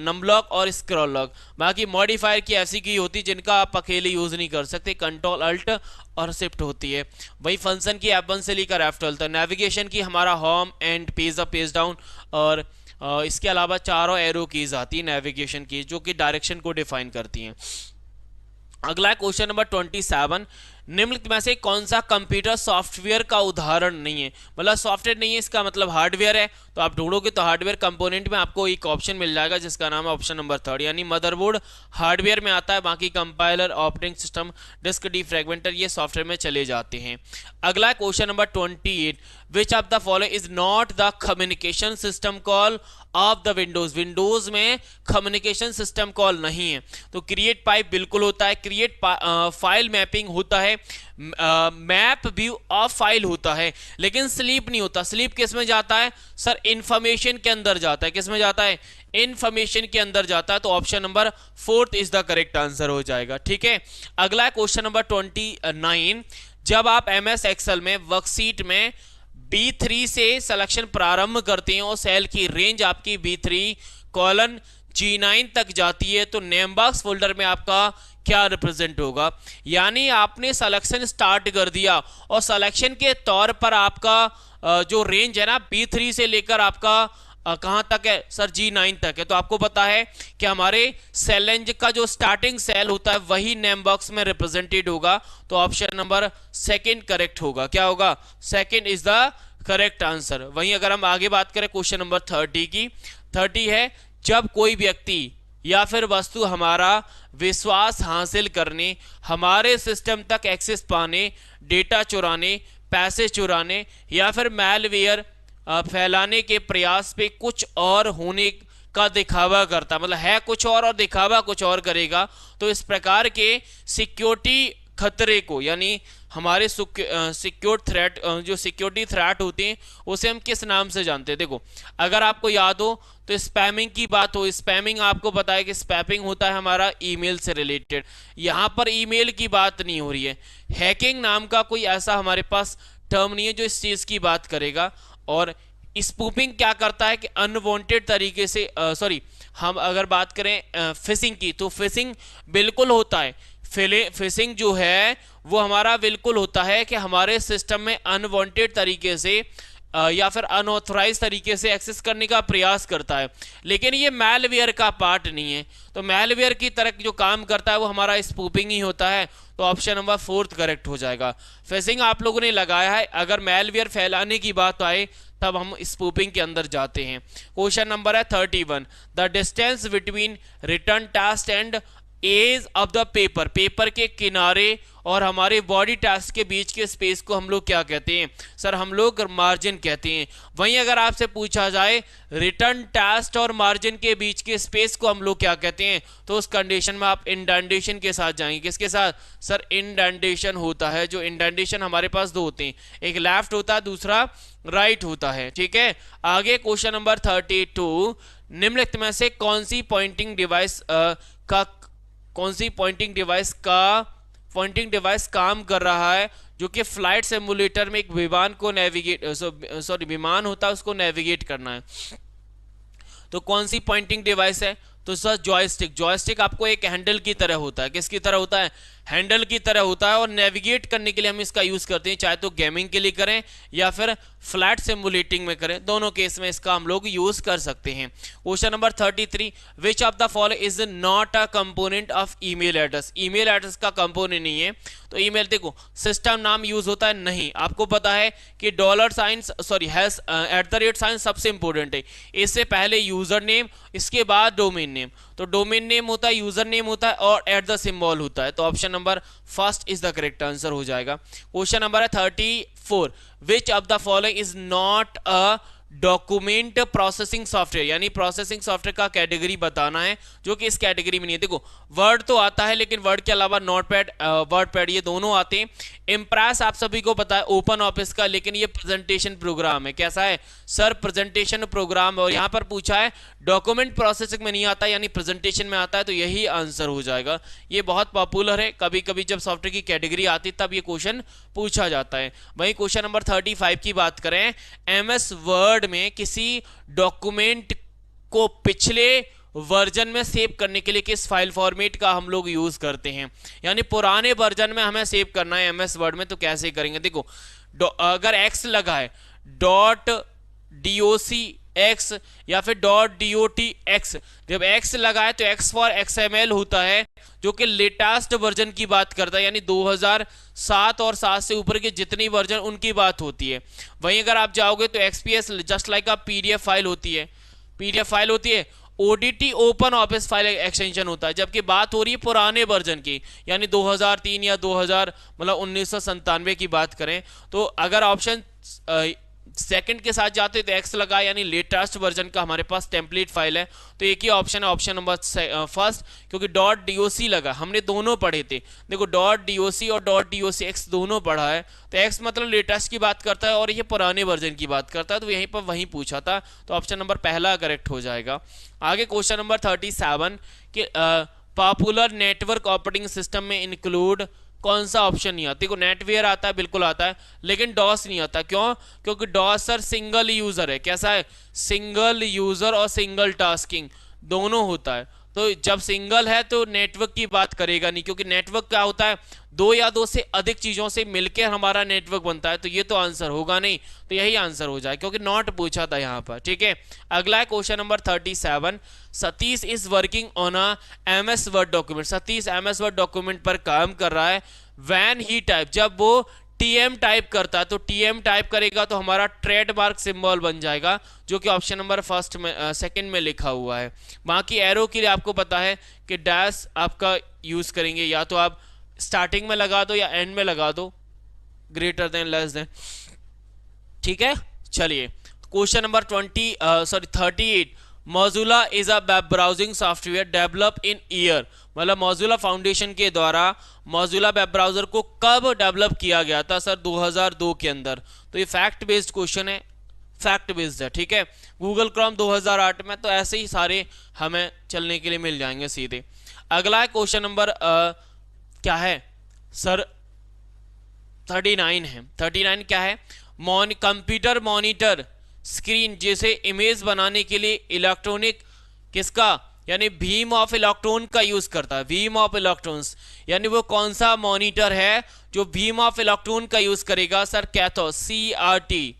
नम लॉक और स्क्रॉल लॉक। बाकी मॉडिफायर की ऐसी की होती है जिनका आप अकेले यूज नहीं कर सकते, कंट्रोल अल्ट और शिफ्ट होती है। वही फंक्शन की F1 से लेकर F12 तक। नेविगेशन की हमारा home and page up page down, और इसके अलावा चारों एरो कीज आती है नेविगेशन की जो कि डायरेक्शन को डिफाइन करती हैं। अगला क्वेश्चन नंबर 27, निम्नलिखित में से कौन सा कंप्यूटर सॉफ्टवेयर का उदाहरण नहीं है? मतलब सॉफ्टवेयर नहीं है, इसका मतलब हार्डवेयर है। तो आप ढूंढोगे तो हार्डवेयर कंपोनेंट में आपको एक ऑप्शन मिल जाएगा जिसका नाम है ऑप्शन नंबर 3, यानी मदरबोर्ड हार्डवेयर में आता है, बाकी कंपाइलर, ऑपरेटिंग सिस्टम, डिस्क डीफ्रेगमेंटर ये सॉफ्टवेयर में चले जाते हैं। अगला question number 28, which of the following is not the communication system call of the Windows? Windows में कम्युनिकेशन सिस्टम कॉल नहीं है। तो क्रिएट पाइप बिल्कुल होता है, क्रिएट फाइल मैपिंग होता है, मैप व्यू ऑफ फाइल होता है, लेकिन स्लीप नहीं होता। स्लीप किस में जाता है? सर इंफॉर्मेशन के अंदर जाता है। किस में जाता है? इंफॉर्मेशन के अंदर जाता है। तो option number 4 is the correct answer हो जाएगा। ठीक है, अगला क्वेश्चन नंबर 29, जब आप MS एक्सेल में वर्कशीट में B3 से सिलेक्शन प्रारंभ करते हैं और सेल की रेंज आपकी B3 कॉलन G9 तक जाती है तो नेम बॉक्स फोल्डर में आपका क्या रिप्रेजेंट होगा? यानी आपने सिलेक्शन स्टार्ट कर दिया और सिलेक्शन के तौर पर आपका जो रेंज है ना B3 से लेकर आपका कहां तक है? सर G9 तक है। तो आपको पता है कि हमारे सेल रेंज का जो स्टार्टिंग सेल होता है वही नेम बॉक्स में रिप्रेजेंटेड होगा। तो ऑप्शन नंबर 2 करेक्ट होगा। क्या होगा? 2 इज द करेक्ट आंसर। वहीं अगर हम आगे बात करें क्वेश्चन नंबर 30 की, 30 है जब कोई व्यक्ति या फिर वस्तु हमारा विश्वास हासिल करने, हमारे सिस्टम तक एक्सेस पाने, डेटा चुराने, पैसे चुराने या फिर मैलवेयर फैलाने के प्रयास पे कुछ और होने का दिखावा करता, मतलब है कुछ और दिखावा कुछ और करेगा, तो इस प्रकार के सिक्योरिटी खतरे को, यानी हमारे सिक्योर थ्रेट जो सिक्योरिटी थ्रेट होते हैं उसे हम किस नाम से जानते हैं? देखो अगर आपको याद हो तो स्पैमिंग की बात हो, स्पैमिंग आपको पता है कि स्पैमिंग होता है हमारा ईमेल से रिलेटेड। यहां पर ईमेल की बात नहीं हो रही है। हैकिंग नाम का कोई ऐसा हमारे पास टर्म नहीं है जो इस चीज की बात करेगा। और स्पूपिंग क्या करता है कि अनवांटेड तरीके से हम अगर बात करें फिशिंग की, तो फिशिंग बिल्कुल होता है। फिशिंग जो है वो हमारा बिल्कुल होता है कि हमारे सिस्टम में अनवांटेड तरीके से या फिर अनऑथराइज तरीके से एक्सेस करने का प्रयास करता है, लेकिन ये मैलवेयर का पार्ट नहीं है। तो मैलवेयर की तरह जो काम करता है वो हमारा स्पूपिंग ही होता है। तो ऑप्शन नंबर 4 करेक्ट हो जाएगा। फिशिंग आप लोगों ने लगाया है, अगर मैलवेयर फैलाने की बात आए तब हम स्पूपिंग के अंदर जाते हैं। क्वेश्चन नंबर है 31, the distance between return task and edge of the paper, paper के किनारे और हमारे बॉडी टास्क के बीच के स्पेस को हम लोग क्या कहते हैं? सर हम लोग मार्जिन कहते हैं। वहीं अगर आपसे पूछा जाए रिटर्न टास्क और मार्जिन के बीच के स्पेस को हम लोग क्या कहते हैं, तो उस कंडीशन में आप इंडेंटेशन के साथ जाएंगे। किसके साथ? सर इंडेंटेशन होता है। जो इंडेंटेशन हमारे पास दो होते हैं, एक लेफ्ट होता है, दूसरा राइट होता है। ठीक है, आगे क्वेश्चन नंबर 32, निम्नलिखित में से कौन सी पॉइंटिंग डिवाइस काम कर रहा है जो कि फ्लाइट सिमुलेटर में एक विमान को विमान होता है उसको नेविगेट करना है। तो कौन सी पॉइंटिंग डिवाइस है? तो सर जॉयस्टिक। जॉयस्टिक आपको एक हैंडल की तरह होता है। किसकी तरह होता है? हैंडल की तरह होता है, और नेविगेट करने के लिए हम इसका यूज करते हैं, चाहे तो गेमिंग के लिए करें या फिर फ्लैट सिमुलेटिंग में करें, दोनों केस में इसका हम लोग यूज कर सकते हैं। Question number 33, which of the following is not a component of email address? Email address का कंपोनेंट नहीं है। तो ईमेल देखो, सिस्टम नाम यूज होता है नहीं, आपको पता है कि $@ सबसे इंपॉर्टेंट है। इससे पहले यूजर नेम, इसके बाद डोमेन नेम। तो डोमेन नेम होता है, यूजर नेम होता है और @ सिंबल होता है। तो option number first is the correct answer हो जाएगा। क्वेश्चन नंबर है 34, विच of the following is not a document processing software? यानी प्रोसेसिंग सॉफ्टवेयर का कैटेगरी बताना है जो कि इस कैटेगरी में नहीं है। देखो वर्ड तो आता है, लेकिन वर्ड के अलावा नोटपैड, वर्डपैड, ये दोनों आते हैं। इम्प्रेस आप सभी को पता है ओपन ऑफिस का, लेकिन ये प्रेजेंटेशन प्रोग्राम है। कैसा है सर? प्रेजेंटेशन प्रोग्राम है। और यहां पर पूछा है डॉक्यूमेंट प्रोसेसिंग में नहीं आता, यानी प्रेजेंटेशन में आता है, तो यही आंसर हो जाएगा। ये बहुत पॉपुलर है, कभी कभी जब सॉफ्टवेयर की कैटेगरी आती तब ये क्वेश्चन पूछा जाता है। वहीं क्वेश्चन नंबर 35 की बात करें, MS वर्ड में किसी डॉक्यूमेंट को पिछले वर्जन में सेव करने के लिए किस फाइल फॉर्मेट का हम लोग यूज करते हैं? यानी पुराने वर्जन में हमें सेव करना है MS वर्ड में, तो कैसे करेंगे? देखो अगर X लगा है .docx या फिर .dotx, जब X लगा है तो X फॉर XML होता है, जो कि लेटेस्ट वर्जन की बात करता है, यानी 2007 और 7 से ऊपर के जितनी वर्जन उनकी बात होती है। वहीं अगर आप जाओगे तो XPS जस्ट लाइक अ PDF फाइल होती है, PDF फाइल होती है। ODT open office file extension होता है, जबकि बात हो रही है पुराने वर्जन की, यानी 2003 या 2000 मतलब 1997 की बात करें। तो अगर ऑप्शन सेकंड के साथ जाते तो X लगा, यानी लेटेस्ट वर्जन का हमारे पास टेम्पलेट फाइल है। तो एक ही ऑप्शन है, ऑप्शन नंबर फर्स्ट, क्योंकि .doc लगा, हमने दोनों पढ़े थे। देखो .doc और .docx दोनों पढ़ा है, तो X मतलब लेटेस्ट की बात करता है और ये पुराने वर्जन की बात करता है, तो यहीं पर वहीं पूछा था, तो ऑप्शन नंबर पहला करेक्ट हो जाएगा। आगे क्वेश्चन नंबर 37 कि पॉपुलर नेटवर्क ऑपरेटिंग सिस्टम में इंक्लूड कौन सा ऑप्शन नहीं आता? देखो नेटवेयर आता है, बिल्कुल आता है, लेकिन डॉस नहीं आता। क्यों? क्योंकि डॉस सर सिंगल यूजर है। कैसा है? सिंगल यूजर और सिंगल टास्किंग दोनों होता है। तो जब सिंगल है तो नेटवर्क की बात करेगा नहीं, क्योंकि नेटवर्क क्या होता है? दो या दो से अधिक चीजों से मिलकर हमारा नेटवर्क बनता है, तो ये तो आंसर होगा नहीं, तो यही आंसर हो जाए, क्योंकि नॉट पूछा था यहाँ पर। ठीक है, अगला है question number 37, Satish is working on a MS word document. Satish MS word document पर काम कर रहा है। व्हेन ही टाइप, जब वो TM टाइप करता है, तो TM टाइप करेगा तो हमारा ट्रेडमार्क सिंबल बन जाएगा, जो कि ऑप्शन नंबर फर्स्ट में सेकंड में लिखा हुआ है। बाकी एरो के लिए आपको पता है कि डैश आपका यूज करेंगे, या तो आप स्टार्टिंग में लगा दो या एंड में लगा दो, ग्रेटर देन लेस देन। ठीक है, चलिए question number 38, Mozilla is a web browsing software develop in year, मतलब मोजुला फाउंडेशन के द्वारा मोजुला वेब ब्राउजर को कब डेवलप किया गया था? सर 2002 के अंदर। तो ये फैक्ट बेस्ड क्वेश्चन है, फैक्ट बेस्ड है। ठीक है, गूगल क्रोम 2008 में, तो ऐसे ही सारे हमें चलने के लिए मिल जाएंगे सीधे। अगला है क्वेश्चन नंबर क्या है सर? 39 है। 39 क्या है? कंप्यूटर मॉनिटर स्क्रीन जैसे इमेज बनाने के लिए इलेक्ट्रॉनिक किसका, यानी बीम ऑफ इलेक्ट्रॉन का यूज करता है। बीम ऑफ इलेक्ट्रॉन्स, यानी वो कौन सा मॉनिटर है जो बीम ऑफ इलेक्ट्रॉन का यूज करेगा? Sir cathode, CRT।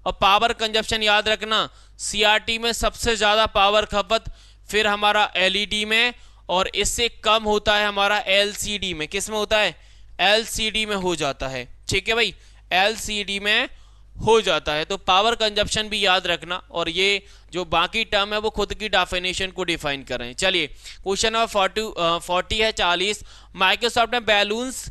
और पावर कंजप्शन याद रखना, सीआरटी में सबसे ज्यादा पावर खपत, फिर हमारा एलईडी में, और इससे कम होता है हमारा एलसीडी में। किस में होता है? एलसीडी में हो जाता है। ठीक है भाई, एलसीडी में हो जाता है। तो पावर कंजप्शन भी याद रखना, और ये जो बाकी टर्म है वो खुद की डेफिनेशन को डिफाइन कर रहे हैं। चलिए क्वेश्चन नंबर 40 है 40। माइक्रोसॉफ्ट ने बैलून्स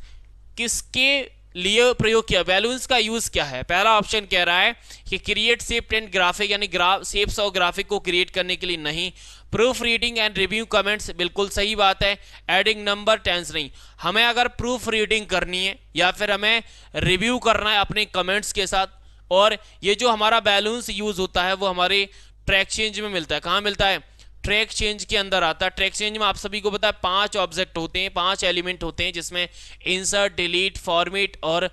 किसके लिए प्रयोग किया? बैलून्स का यूज क्या है? पहला ऑप्शन कह रहा है कि क्रिएट शेप एंड ग्राफिक, यानी शेप्स और ग्राफिक को क्रिएट करने के लिए नहीं। Proof reading and review comments, बिल्कुल सही बात है। एडिंग नंबर टेंस नहीं, हमें अगर प्रूफ रीडिंग करनी है या फिर हमें रिव्यू करना है अपने कमेंट्स के साथ, और ये जो हमारा बैलून्स यूज होता है वो हमारे ट्रैक चेंज में मिलता है। कहाँ मिलता है? ट्रैक चेंज के अंदर आता है। ट्रैक चेंज में आप सभी को पता है 5 ऑब्जेक्ट होते हैं, 5 एलिमेंट होते हैं, जिसमें इंसर्ट, डिलीट, फॉर्मेट और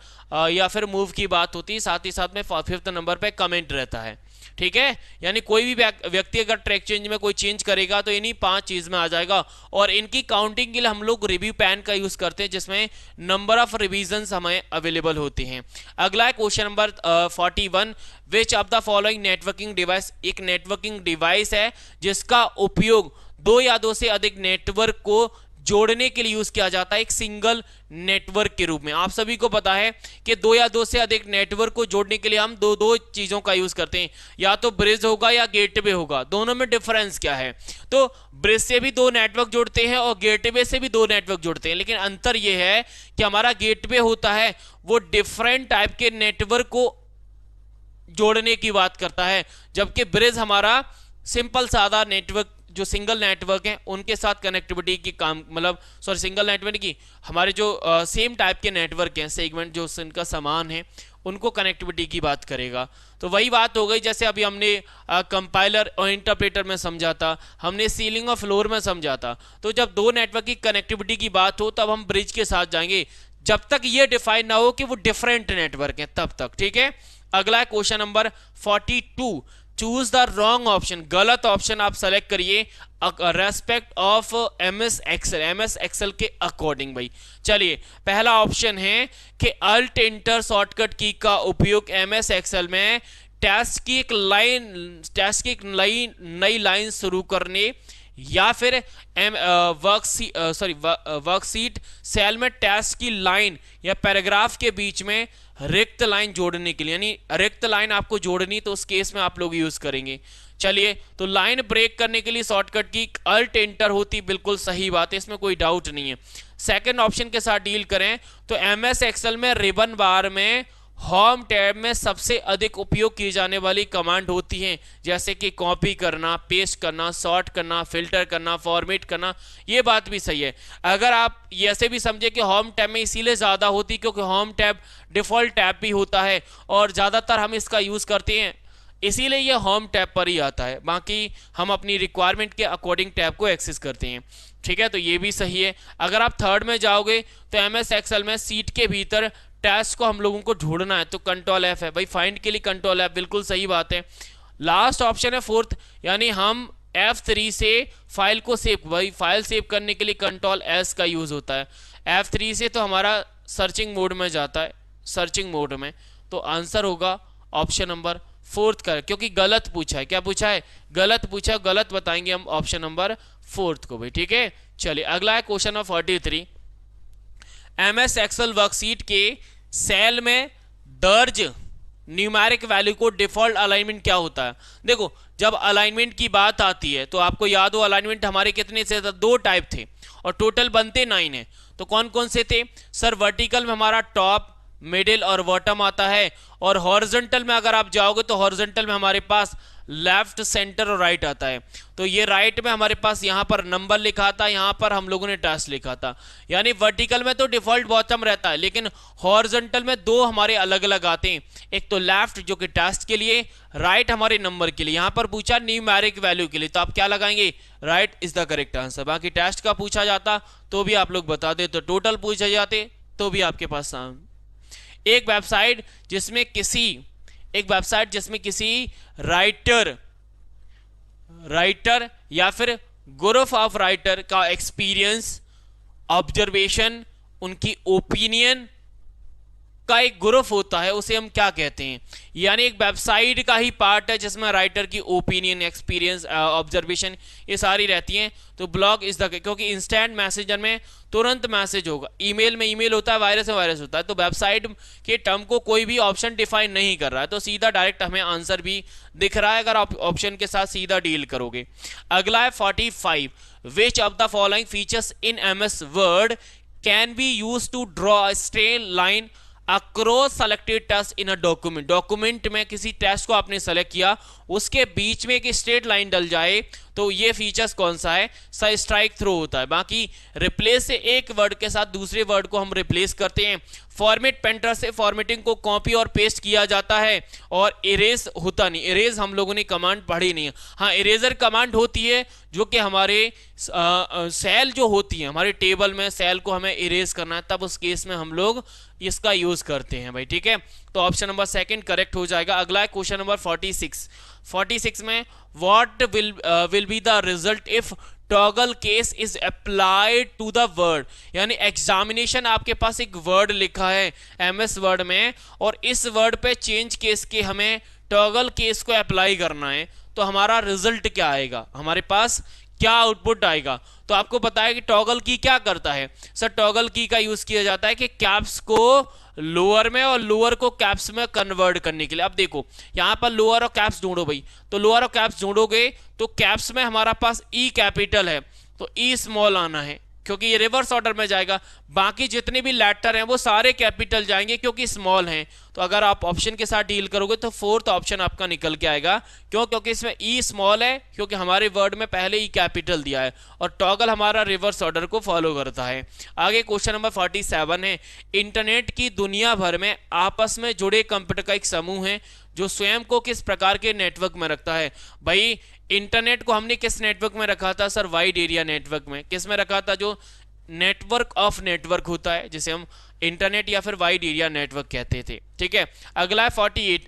या फिर मूव की बात होती है। साथ ही साथ में 5th नंबर पे कमेंट रहता है। ठीक है, यानी कोई भी व्यक्ति अगर ट्रैक चेंज में कोई चेंज करेगा तो इन्हीं 5 चीज में आ जाएगा। और इनकी काउंटिंग के लिए हम लोग रिव्यू पैन का यूज करते हैं, जिसमें नंबर ऑफ रिवीजन्स हमें अवेलेबल होते हैं। अगला है question number 41। Which of the following networking device, एक नेटवर्किंग डिवाइस है जिसका उपयोग 2 या 2 से अधिक नेटवर्क को जोड़ने के लिए यूज किया जाता है एक सिंगल नेटवर्क के रूप में। आप सभी को पता है कि 2 या 2 से अधिक नेटवर्क को जोड़ने के लिए हम दो चीजों का यूज करते हैं, या तो ब्रिज होगा या गेटवे होगा। दोनों में डिफरेंस क्या है? तो ब्रिज से भी 2 नेटवर्क जोड़ते हैं और गेटवे से भी 2 नेटवर्क जोड़ते हैं, लेकिन अंतर यह है कि हमारा गेटवे होता है वो डिफरेंट टाइप के नेटवर्क को जोड़ने की बात करता है, जबकि ब्रिज हमारा सिंपल सादा नेटवर्क, जो सिंगल नेटवर्क है उनके साथ कनेक्टिविटी की काम, मतलब सॉरी सिंगल नेटवर्क की, हमारे जो सेम टाइप के नेटवर्क हैं, सेगमेंट जो इनका समान है, उनको कनेक्टिविटी की बात करेगा। तो वही बात हो गई जैसे अभी हमने कंपाइलर और इंटरप्रेटर में समझा था, हमने सीलिंग और फ्लोर में समझा था। तो जब 2 नेटवर्क की कनेक्टिविटी की बात हो तब हम ब्रिज के साथ जाएंगे, जब तक ये डिफाइन ना हो कि वो डिफरेंट नेटवर्क है तब तक। ठीक है, अगला है question number 42। Choose the wrong option, गलत ऑप्शन आप सेलेक्ट करिए respect of MS Excel, MS Excel के अकॉर्डिंग। भाई चलिए, पहला ऑप्शन है कि अल्ट इंटर शॉर्टकट की का उपयोग एमएस एक्सेल में टेस्ट की एक नई लाइन शुरू करने, या फिर वर्कशीट सेल में टेस्ट की लाइन या पैराग्राफ के बीच में रिक्त लाइन जोड़ने के लिए, यानी रिक्त लाइन आपको जोड़नी, तो उस केस में आप लोग यूज करेंगे। चलिए, तो लाइन ब्रेक करने के लिए शॉर्टकट की अल्ट एंटर होती, बिल्कुल सही बात है, इसमें कोई डाउट नहीं है। सेकंड ऑप्शन के साथ डील करें तो एमएस एक्सेल में रिबन बार में होम टैब में सबसे अधिक उपयोग की जाने वाली कमांड होती हैं, जैसे कि कॉपी करना, पेस्ट करना, सॉर्ट करना, फिल्टर करना, फॉर्मेट करना। ये बात भी सही है। अगर आप ऐसे भी समझे कि होम टैब में इसीलिए ज़्यादा होती क्योंकि होम टैब डिफ़ॉल्ट टैब भी होता है और ज़्यादातर हम इसका यूज़ करते हैं, इसीलिए ये होम टैब पर ही आता है। बाकी हम अपनी रिक्वायरमेंट के अकॉर्डिंग टैब को एक्सेस करते हैं। ठीक है, तो ये भी सही है। अगर आप थर्ड में जाओगे तो एमएस एक्सेल में सीट के भीतर टेस्ट को हम लोगों को ढूंढना है, तो कंट्रोल एफ है भाई, फाइंड के लिए कंट्रोल एफ, बिल्कुल सही बात है। लास्ट ऑप्शन है फोर्थ, यानी हम F3 से फाइल को सेव, भाई फाइल सेव करने के लिए कंट्रोल एस का यूज होता है। F3 से तो हमारा सर्चिंग मोड में जाता है, सर्चिंग मोड में, तो आंसर होगा ऑप्शन नंबर फोर्थ का, क्योंकि गलत पूछा है। क्या पूछा है? गलत पूछा, गलत बताएंगे हम ऑप्शन नंबर फोर्थ को भाई। ठीक है, चलिए अगला है question number 43। MS Excel worksheet के सेल में दर्ज न्यूमेरिक वैल्यू को डिफॉल्ट अलाइनमेंट क्या होता है? देखो, जब अलाइनमेंट की बात आती है तो आपको याद हो अलाइनमेंट हमारे कितने से 2 टाइप थे और टोटल बनते 9 है। तो कौन कौन से थे सर? वर्टिकल में हमारा टॉप, मिडिल और बॉटम आता है, और हॉरिजॉन्टल में अगर आप जाओगे तो हॉरिजॉन्टल में हमारे पास लेफ्ट, सेंटर और राइट आता है। तो ये राइट में हमारे पास यहाँ पर नंबर लिखा था, यहाँ पर हम लोगों ने टास्क लिखा था। यानी वर्टिकल में तो डिफॉल्ट बॉटम रहता है, लेकिन हॉरिजॉन्टल में 2 हमारे अलग अलग आते हैं, एक तो लेफ्ट जो कि टास्क के लिए, राइट हमारे नंबर के लिए। यहाँ पर पूछा न्यूमेरिक वैल्यू के लिए, तो आप क्या लगाएंगे? Right is the correct answer. बाकी टेस्ट का पूछा जाता तो भी आप लोग बता दे, तो टोटल पूछे जाते तो भी आपके पास एक वेबसाइट जिसमें किसी राइटर या फिर ग्रुप ऑफ राइटर का एक्सपीरियंस, ऑब्जर्वेशन, उनकी ओपिनियन का एक ग्रुप होता है उसे हम क्या कहते हैं, यानी एक वेबसाइट का ही पार्ट है जिसमें राइटर की ओपिनियन, एक्सपीरियंस, ऑब्जर्वेशन ये सारी रहती हैं। तो ब्लॉग इज द, क्योंकि इंस्टेंट मैसेजर में तुरंत मैसेज होगा, ईमेल में ईमेल होता है, वायरस में वायरस होता है, तो वेबसाइट के टर्म को कोई भी ऑप्शन डिफाइन नहीं कर रहा है, तो सीधा डायरेक्ट हमें आंसर भी दिख रहा है अगर आप ऑप्शन के साथ सीधा डील करोगे। अगला है 45, which of the following features in MS Word can be use to draw a straight line across selected text in a document. Document में किसी टेक्स्ट को आपने सेलेक्ट किया, उसके बीच में एक स्ट्रेट लाइन डल जाए, तो ये फीचर्स कौन सा है, स्ट्राइक थ्रो होता है। बाकी रिप्लेस से एक वर्ड के साथ दूसरे वर्ड को हम रिप्लेस करते हैं। फॉर्मेट पेंटर से फॉर्मेटिंग को कॉपी और पेस्ट किया जाता है, और इरेज होता नहीं। इरेज हम लोगों ने कमांड पढ़ी नहीं है। हाँ, इरेजर कमांड होती है जो कि हमारे सेल जो होती है, हमारे टेबल में सेल को हमें इरेज करना है, तब उस केस में हम लोग इसका यूज करते हैं भाई, ठीक है। तो ऑप्शन नंबर सेकंड करेक्ट हो जाएगा। अगला है क्वेश्चन नंबर 46 में what will be the result if toggle case is applied to the word, यानी एग्जामिनेशन आपके पास एक वर्ड लिखा है एमएस वर्ड में, और इस वर्ड पे चेंज केस के हमें टॉगल केस को अप्लाई करना है, तो हमारा रिजल्ट क्या आएगा, हमारे पास क्या आउटपुट आएगा। तो आपको पता है कि टॉगल की क्या करता है सर, टॉगल की का यूज किया जाता है कि कैप्स को लोअर में और लोअर को कैप्स में कन्वर्ट करने के लिए। अब देखो यहां पर लोअर और कैप्स ढूंढो भाई, तो लोअर और कैप्स ढूंढोगे तो कैप्स में हमारा पास ई कैपिटल है, तो ई स्मॉल आना है क्योंकि ये रिवर्स ऑर्डर में जाएगा। बाकी जितने भी लेटर हैं वो सारे कैपिटल जाएंगे क्योंकि स्मॉल हैं। तो अगर आप ऑप्शन के साथ डील करोगे तो फोर्थ ऑप्शन आपका निकल के आएगा। क्यों? क्योंकि इसमें ई स्मॉल है, क्योंकि हमारे वर्ड में पहले ई कैपिटल दिया है, और टॉगल हमारा रिवर्स ऑर्डर को फॉलो करता है। आगे क्वेश्चन नंबर 47 है, इंटरनेट की दुनिया भर में आपस में जुड़े कंप्यूटर का एक समूह है जो स्वयं को किस प्रकार के नेटवर्क में रखता है। भाई इंटरनेट को हमने किस नेटवर्क में रखा था सर? वाइड एरिया नेटवर्क में। किस में रखा था? जो नेटवर्क ऑफ नेटवर्क होता है जिसे हम इंटरनेट या फिर वाइड एरिया नेटवर्क कहते थे, ठीक है। अगला है 48,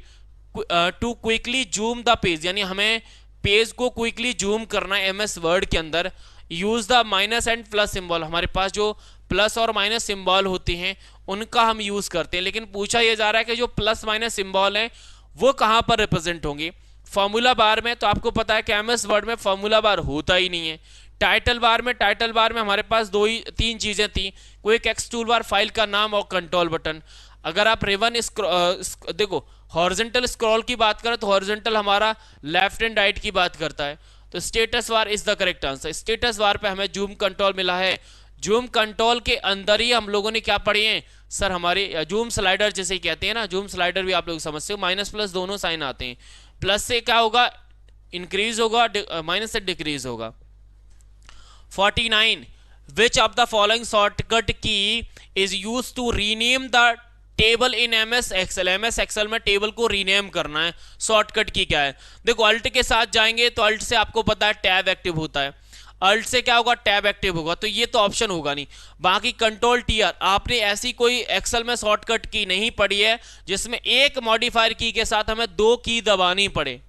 to quickly zoom the page, यानी हमें पेज को क्विकली जूम करना है एमएस वर्ड के अंदर। Use the minus and plus symbol, हमारे पास जो प्लस और माइनस सिंबल होते हैं उनका हम यूज करते हैं, लेकिन पूछा यह जा रहा है कि जो प्लस माइनस सिंबल है वो कहां पर रिप्रेजेंट होंगे? फॉर्मूला बार में। तो आपको पता है कि एमएस वर्ड में फॉर्मूला बार होता ही नहीं है। टाइटल बार में हमारे पास तीन चीजें थी, quick x tool bar, file का नाम और कंट्रोल बटन। अगर आप रिवन देखो हॉरिजॉन्टल स्क्रॉल की बात करें तो हॉरिजॉन्टल हमारा लेफ्ट एंड राइट की बात करता है। तो status bar is the correct answer. Status bar पे हमें जूम कंट्रोल मिला है। जूम कंट्रोल के अंदर ही हम लोगों ने क्या पढ़े हैं सर? हमारे जूम स्लाइडर जिसे कहते हैं ना, जूम स्लाइडर भी आप लोग समझते हो, माइनस प्लस दोनों साइन आते हैं। प्लस से क्या होगा? इंक्रीज होगा, माइनस से डिक्रीज होगा। 49, which of the following shortcut key is used to rename the table in MS Excel? MS Excel में टेबल को रीनेम करना है, शॉर्टकट की क्या है? देखो अल्ट के साथ जाएंगे तो अल्ट से आपको पता है टैब एक्टिव होता है, अल्ट से क्या होगा? टैब एक्टिव होगा, तो ये तो ऑप्शन होगा नहीं। बाकी कंट्रोल टी आर, आपने ऐसी कोई एक्सेल में शॉर्टकट की नहीं पड़ी है जिसमें एक मॉडिफायर की के साथ हमें दो की दबानी पड़े,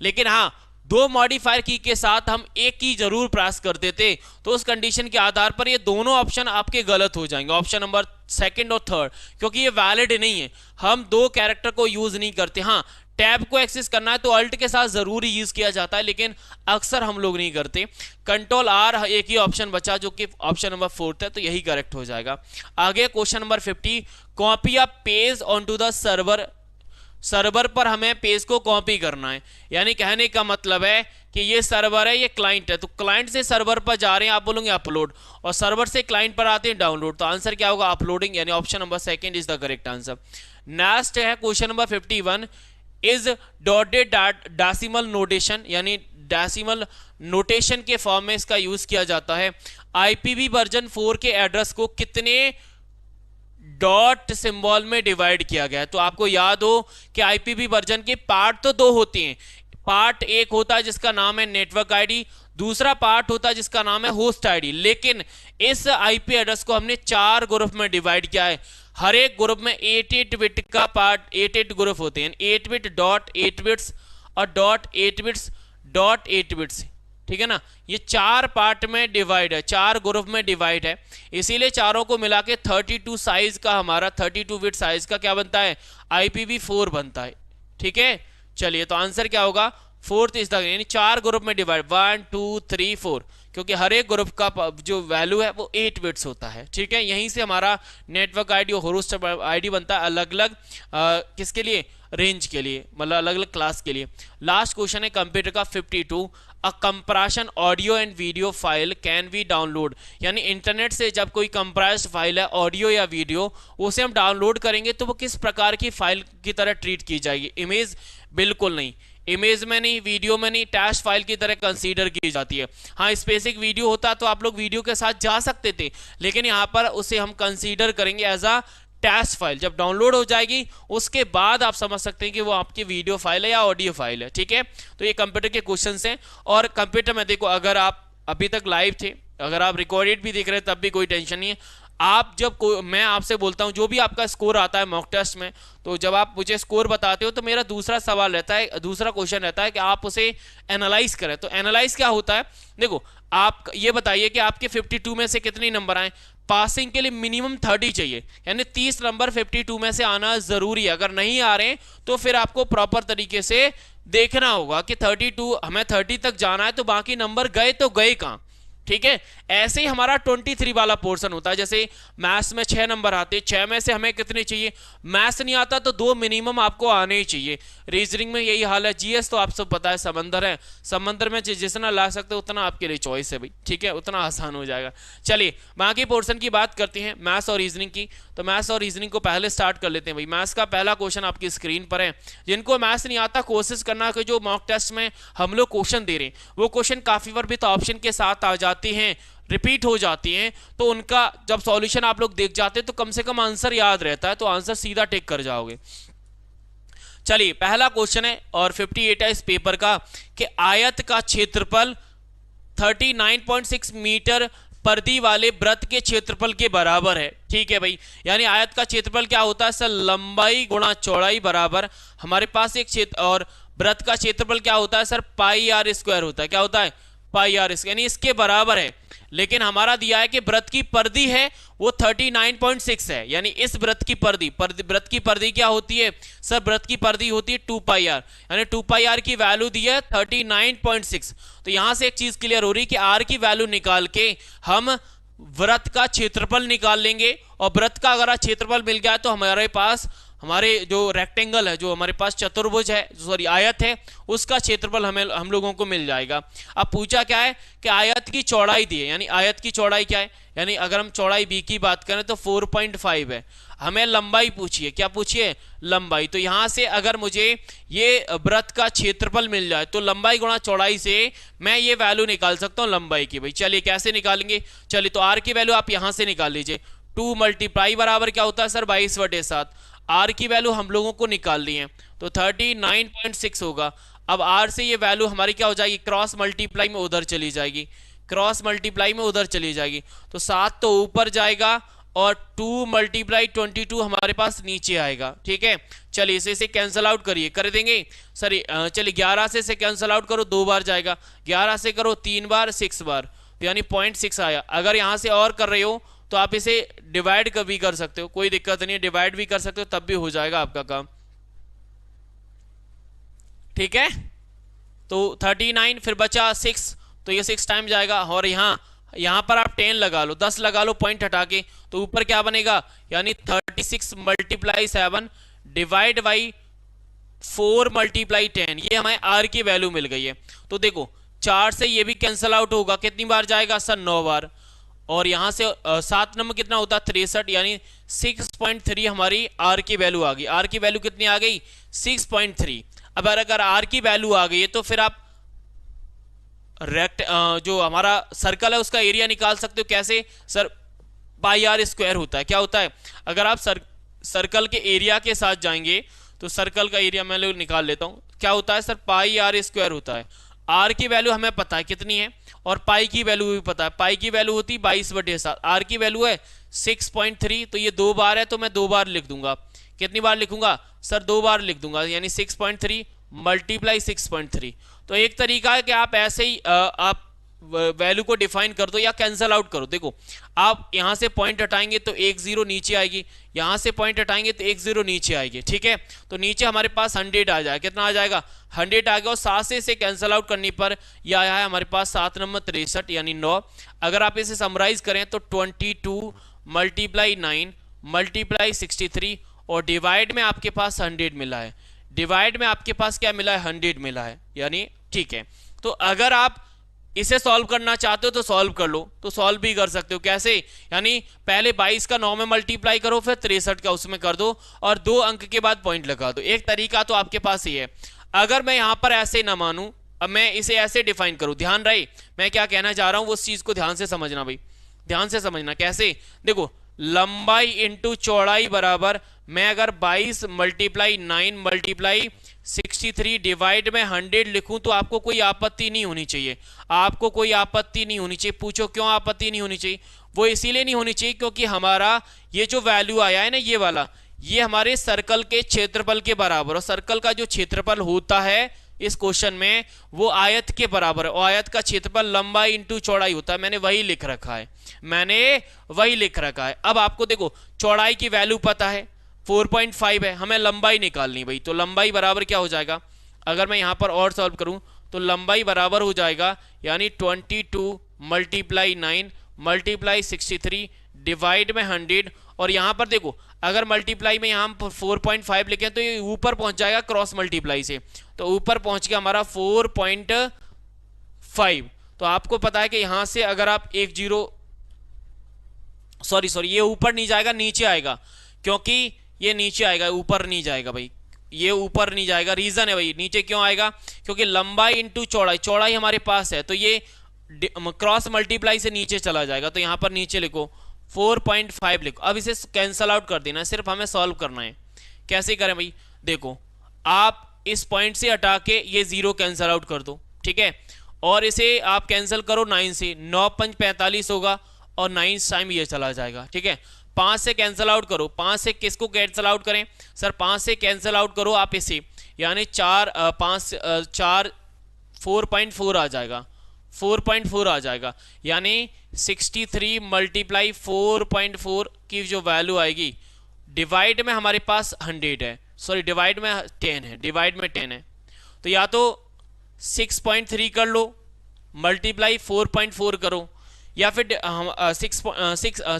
लेकिन हाँ दो मॉडिफायर की के साथ हम एक की जरूर प्रेस करते थे। तो उस कंडीशन के आधार पर ये दोनों ऑप्शन आपके गलत हो जाएंगे, ऑप्शन नंबर सेकंड और थर्ड, क्योंकि ये वैलिड नहीं है। हम दो कैरेक्टर को यूज नहीं करते। हाँ टैब को एक्सेस करना है तो अल्ट के साथ जरूर यूज किया जाता है, लेकिन अक्सर हम लोग नहीं करते। कंट्रोल आर एक ही ऑप्शन बचा जो कि ऑप्शन नंबर फोर्थ है, तो यही करेक्ट हो जाएगा। आगे question number 50, copy a page onto the server. Server पर हमें पेज को कॉपी करना है, यानी कहने का मतलब है कि ये सर्वर है, ये क्लाइंट है, तो क्लाइंट से सर्वर पर जा रहे हैं, आप बोलोगे अपलोड, और सर्वर से क्लाइंट पर आते हैं डाउनलोड। तो आंसर क्या होगा? अपलोडिंग, यानी option number second is the correct answer. Next है question number 51, is dotted decimal notation, यानी डेसिमल नोटेशन के फॉर्म में इसका यूज किया जाता है। आईपीवी वर्जन 4 के एड्रेस को कितने डॉट सिंबल में डिवाइड किया गया है? तो आपको याद हो कि आईपीवी वर्जन के पार्ट तो दो होते हैं। पार्ट एक होता है जिसका नाम है नेटवर्क आईडी, दूसरा पार्ट होता है जिसका नाम है होस्ट आईडी, लेकिन इस आईपी एड्रेस को हमने 4 ग्रुप में डिवाइड किया है। हर एक ग्रुप में 8 बिट का पार्ट, 8 ग्रुप होते हैं, 8 बिट, डॉट 8 बिट्स और डॉट 8 बिट्स, डॉट 8 बिट्स, ठीक है ना। ये 4 पार्ट में डिवाइड है, 4 ग्रुप में डिवाइड है, इसीलिए चारों को मिला के 32 साइज का हमारा 32 बिट साइज का क्या बनता है, IPv4 बनता है। ठीक है, चलिए तो आंसर क्या होगा, फोर्थ इज द, यानी 4 ग्रुप में डिवाइड 1 2 3 4, क्योंकि हर एक ग्रुप का जो वैल्यू है वो 8 बिट्स होता है। ठीक है, यहीं से हमारा नेटवर्क आईडी और होस्ट आईडी बनता है अलग अलग किसके लिए, रेंज के लिए, मतलब अलग अलग क्लास के लिए। लास्ट क्वेश्चन है कंप्यूटर का 52, a compression audio and video file can be download, यानी इंटरनेट से जब कोई कंप्रेस्ड फाइल है ऑडियो या वीडियो, उसे हम डाउनलोड करेंगे तो वो किस प्रकार की फाइल की तरह ट्रीट की जाएगी, इमेज बिल्कुल नहीं, इमेज में नहीं, वीडियो में नहीं, टैश फाइल की तरह कंसीडर की जाती है। हाँ, स्पेसिफिक वीडियो होता तो आप लोग वीडियो के साथ जा सकते थे, लेकिन यहाँ पर उसे हम कंसीडर करेंगे एज अ टैश फाइल। जब डाउनलोड हो जाएगी उसके बाद आप समझ सकते हैं कि वो आपकी वीडियो फाइल है या ऑडियो फाइल है। ठीक है, तो ये कंप्यूटर के क्वेश्चंस हैं। और कंप्यूटर में देखो, अगर आप अभी तक लाइव थे, अगर आप रिकॉर्डेड भी देख रहे हैं तब भी कोई टेंशन नहीं है। आप जब मैं आपसे बोलता हूं जो भी आपका स्कोर आता है मॉक टेस्ट में, तो जब आप मुझे स्कोर बताते हो तो मेरा दूसरा सवाल रहता है, दूसरा क्वेश्चन रहता है कि आप उसे एनालाइज करें। तो एनालाइज क्या होता है, देखो आप ये बताइए कि आपके 52 में से कितने नंबर आए। पासिंग के लिए मिनिमम 30 चाहिए, यानी 30 नंबर 52 में से आना जरूरी है। अगर नहीं आ रहे तो फिर आपको प्रॉपर तरीके से देखना होगा कि 32 हमें 30 तक जाना है, तो बाकी नंबर गए तो गए कहां। ठीक है, ऐसे ही हमारा 23 वाला पोर्शन होता है। जैसे मैथ्स में 6 नंबर आते हैं, 6 में से हमें कितने चाहिए, मैथ्स नहीं आता तो 2 मिनिमम आपको आने ही चाहिए। रीजनिंग में यही हाल है। जीएस तो आप सब पता है समंदर है, समंदर में जितना ला सकते हो उतना आपके लिए चॉइस है भाई। ठीक है, उतना आसान हो जाएगा। चलिए बाकी पोर्शन की बात करते हैं, मैथ्स और रीजनिंग की। तो मैथ्स और रीजनिंग को पहले स्टार्ट कर लेते हैं भाई। मैथ्स का पहला क्वेश्चन आपकी स्क्रीन पर है। जिनको मैथ्स नहीं आता कोशिश करना कि जो मॉक टेस्ट में हम लोग क्वेश्चन दे रहे हैं वो क्वेश्चन काफी बार भी तो ऑप्शन के साथ आ जाते हैं, रिपीट हो जाती हैं, तो उनका जब सॉल्यूशन आप लोग देख जाते हैं तो कम से कम आंसर याद रहता है, तो आंसर सीधा टिक कर जाओगे। चलिए पहला क्वेश्चन है और 58 है इस पेपर का कि आयत का क्षेत्रफल 39.6 मीटर परिधि वाले वृत्त के क्षेत्रफल के बराबर है। ठीक है भाई, यानी आयत का क्षेत्रफल क्या होता है सर, लंबाई गुणा चौड़ाई बराबर हमारे पास एक क्षेत्र, और वृत्त का क्षेत्रफल क्या होता है सर, पाई आर स्क्वायर होता है। क्या होता है, पाई आर स्क्वायर, यानी इसके बराबर है। लेकिन हमारा दिया है कि वृत्त की परिधि है वो 39.6 है, यानी इस वृत्त की परिधि, वृत्त की परिधि क्या होती है सर, वृत्त की परिधि होती है 2 पाई आर, यानी 2 पाई आर की वैल्यू दी है 39.6। तो यहां से एक चीज क्लियर हो रही कि आर की वैल्यू निकाल के हम वृत्त का क्षेत्रफल निकाल लेंगे, और वृत्त का अगर क्षेत्रफल मिल गया तो हमारे पास हमारे जो रेक्टेंगल है, जो हमारे पास चतुर्भुज है, सॉरी आयत है, उसका क्षेत्रफल हम लोगों को मिल जाएगा। अब पूछा क्या है कि आयत की चौड़ाई दी है, यानी आयत की चौड़ाई क्या है, यानी अगर हम चौड़ाई बी की बात करें तो 4.5 है। हमें लंबाई पूछिए, क्या पूछिए, लंबाई। तो यहां से अगर मुझे ये वृत्त का क्षेत्रफल मिल जाए तो लंबाई गुणा चौड़ाई से मैं ये वैल्यू निकाल सकता हूं लंबाई की। भाई चलिए कैसे निकालेंगे, चलिए तो आर की वैल्यू आप यहां से निकाल लीजिए। 2 मल्टीप्लाई बराबर क्या होता है सर, 22/7। आर की वैल्यू हम लोगों को निकाल ली है तो 39.6 होगा। अब आर से ये वैल्यू हमारी क्या हो जाएगी, क्रॉस मल्टीप्लाई में उधर चली जाएगी, क्रॉस मल्टीप्लाई में उधर चली जाएगी, तो 7 तो ऊपर जाएगा और 2 मल्टीप्लाई 22 हमारे पास नीचे आएगा। ठीक है, चलिए इसे कैंसिल आउट करिए, कर देंगे सर। चलिए 11 से इसे कैंसिल आउट करो, 2 बार जाएगा, 11 से करो 3 बार, 6 बार, तो यानी 0.6 आया। अगर यहां से और कर रहे हो तो आप इसे डिवाइड भी कर सकते हो, कोई दिक्कत नहीं है, डिवाइड भी कर सकते हो, तब भी हो जाएगा आपका काम। ठीक है, तो 39 फिर बचा 6, तो ये 6 टाइम जाएगा, और यहां पर आप 10 लगा लो, 10 लगा लो पॉइंट हटा के, तो ऊपर क्या बनेगा, यानी 36 मल्टीप्लाई 7 डिवाइड बाई 4 मल्टीप्लाई 10, ये हमें आर की वैल्यू मिल गई है। तो देखो 4 से ये भी कैंसिल आउट होगा, कितनी बार जाएगा सर, 9 बार, और यहां से 7 नंबर कितना होता है 63, यानी 6.3 हमारी आर की वैल्यू आ गई। आर की वैल्यू कितनी आ गई, 6.3। अब अगर आर की वैल्यू आ गई है तो फिर आप जो हमारा सर्कल है उसका एरिया निकाल सकते हो। कैसे सर, पाई आर स्क्वायर होता है। क्या होता है, अगर आप सर्कल के एरिया के साथ जाएंगे तो सर्कल का एरिया मैं लोग निकाल लेता हूं, क्या होता है सर, पाई आर स्क्वायर होता है। आर की वैल्यू हमें पता है कितनी है, और पाई की वैल्यू भी पता है, पाई की वैल्यू होती है 22/7, आर की वैल्यू है 6.3, तो ये 2 बार है तो मैं 2 बार लिख दूंगा। कितनी बार लिखूंगा सर, 2 बार लिख दूंगा, यानी 6.3 मल्टीप्लाई 6.3। तो एक तरीका है कि आप ऐसे ही आप वैल्यू को डिफाइन कर दो या कैंसल आउट करो। देखो आप यहां से पॉइंट हटाएंगे तो एक जीरो नीचे आएगी, यहां से पॉइंट हटाएंगे तो एक जीरो नीचे आएगी, ठीक है। तो नीचे हमारे पास 100 आ जाएगा, कितना आ जाएगा 100 आ गया, और 7 से इसे कैंसल आउट करने पर यह आया है हमारे पास 7 नंबर 63 यानी 9। अगर आप इसे समराइज करें तो 22 मल्टीप्लाई 9 मल्टीप्लाई 63 और डिवाइड में आपके पास 100 मिला है, डिवाइड में आपके पास क्या मिला है 100 मिला है, यानी ठीक है। तो अगर आप इसे सॉल्व करना चाहते हो तो सॉल्व कर लो, तो सॉल्व भी कर सकते हो। कैसे, यानी पहले 22 का 9 में मल्टीप्लाई करो, फिर 63 का उसमें कर दो और 2 अंक के बाद पॉइंट लगा दो। एक तरीका तो आपके पास ही है। अगर मैं यहां पर ऐसे ना मानूं, अब मैं इसे ऐसे डिफाइन करूं, ध्यान रहे मैं क्या कहना चाह रहा हूं, उस चीज को ध्यान से समझना भाई, ध्यान से समझना। कैसे, देखो लंबाई इंटू चौड़ाई बराबर, मैं अगर 22 मल्टीप्लाई 9 मल्टीप्लाई 63 डिवाइड में 100 लिखूं तो आपको कोई आपत्ति नहीं होनी चाहिए, आपको कोई आपत्ति नहीं होनी चाहिए। पूछो क्यों आपत्ति नहीं होनी चाहिए? वो इसीलिए नहीं होनी चाहिए क्योंकि हमारा ये जो वैल्यू आया है ना, ये वाला, ये हमारे सर्कल के क्षेत्रफल के बराबर, और सर्कल का जो क्षेत्रफल होता है इस क्वेश्चन में वो आयत के बराबर है, और आयत का क्षेत्रफल लंबाई इंटू चौड़ाई होता है। मैंने वही लिख रखा है, मैंने वही लिख रखा है। अब आपको देखो चौड़ाई की वैल्यू पता है 4.5 है, हमें लंबाई निकालनी भाई, तो लंबाई बराबर क्या हो जाएगा, अगर मैं यहां पर और सॉल्व करूं तो लंबाई बराबर हो जाएगा यानी 22 मल्टीप्लाई 9 मल्टीप्लाई 63 डिवाइड में 100, और यहां पर देखो अगर मल्टीप्लाई में यहां हम 4.5 लिखें तो ये ऊपर पहुंच जाएगा क्रॉस मल्टीप्लाई से, तो ऊपर पहुंच गया हमारा 4.5। तो आपको पता है कि यहां से अगर आप एक जीरो सॉरी ये ऊपर नहीं जाएगा, नीचे आएगा, क्योंकि ये नीचे आएगा, ऊपर नहीं जाएगा भाई, ये ऊपर नहीं जाएगा। रीजन है भाई नीचे क्यों आएगा, क्योंकि लंबाई इंटू चौड़ाई, चौड़ाई हमारे पास है तो ये क्रॉस मल्टीप्लाई से नीचे चला जाएगा, तो यहां पर नीचे लिखो 4.5 लिखो। अब इसे कैंसल आउट कर देना है, सिर्फ हमें सॉल्व करना है। कैसे करें भाई, देखो आप इस पॉइंट से हटा के ये जीरो कैंसल आउट कर दो, ठीक है, और इसे आप कैंसिल करो 9 से, 9 5 45 होगा और 9 टाइम ये चला जाएगा, ठीक है। 5 से कैंसिल आउट करो, 5 से किसको कैंसिल आउट करें सर, 5 से कैंसिल आउट करो आप इसे, यानी 4 4.4 आ जाएगा, 4.4 आ जाएगा, यानी 63 मल्टीप्लाई 4.4 की जो वैल्यू आएगी, डिवाइड में हमारे पास 100 है, सॉरी डिवाइड में 10 है, डिवाइड में 10 है, तो या तो 6.3 कर लो मल्टीप्लाई 4.4 करो, या फिर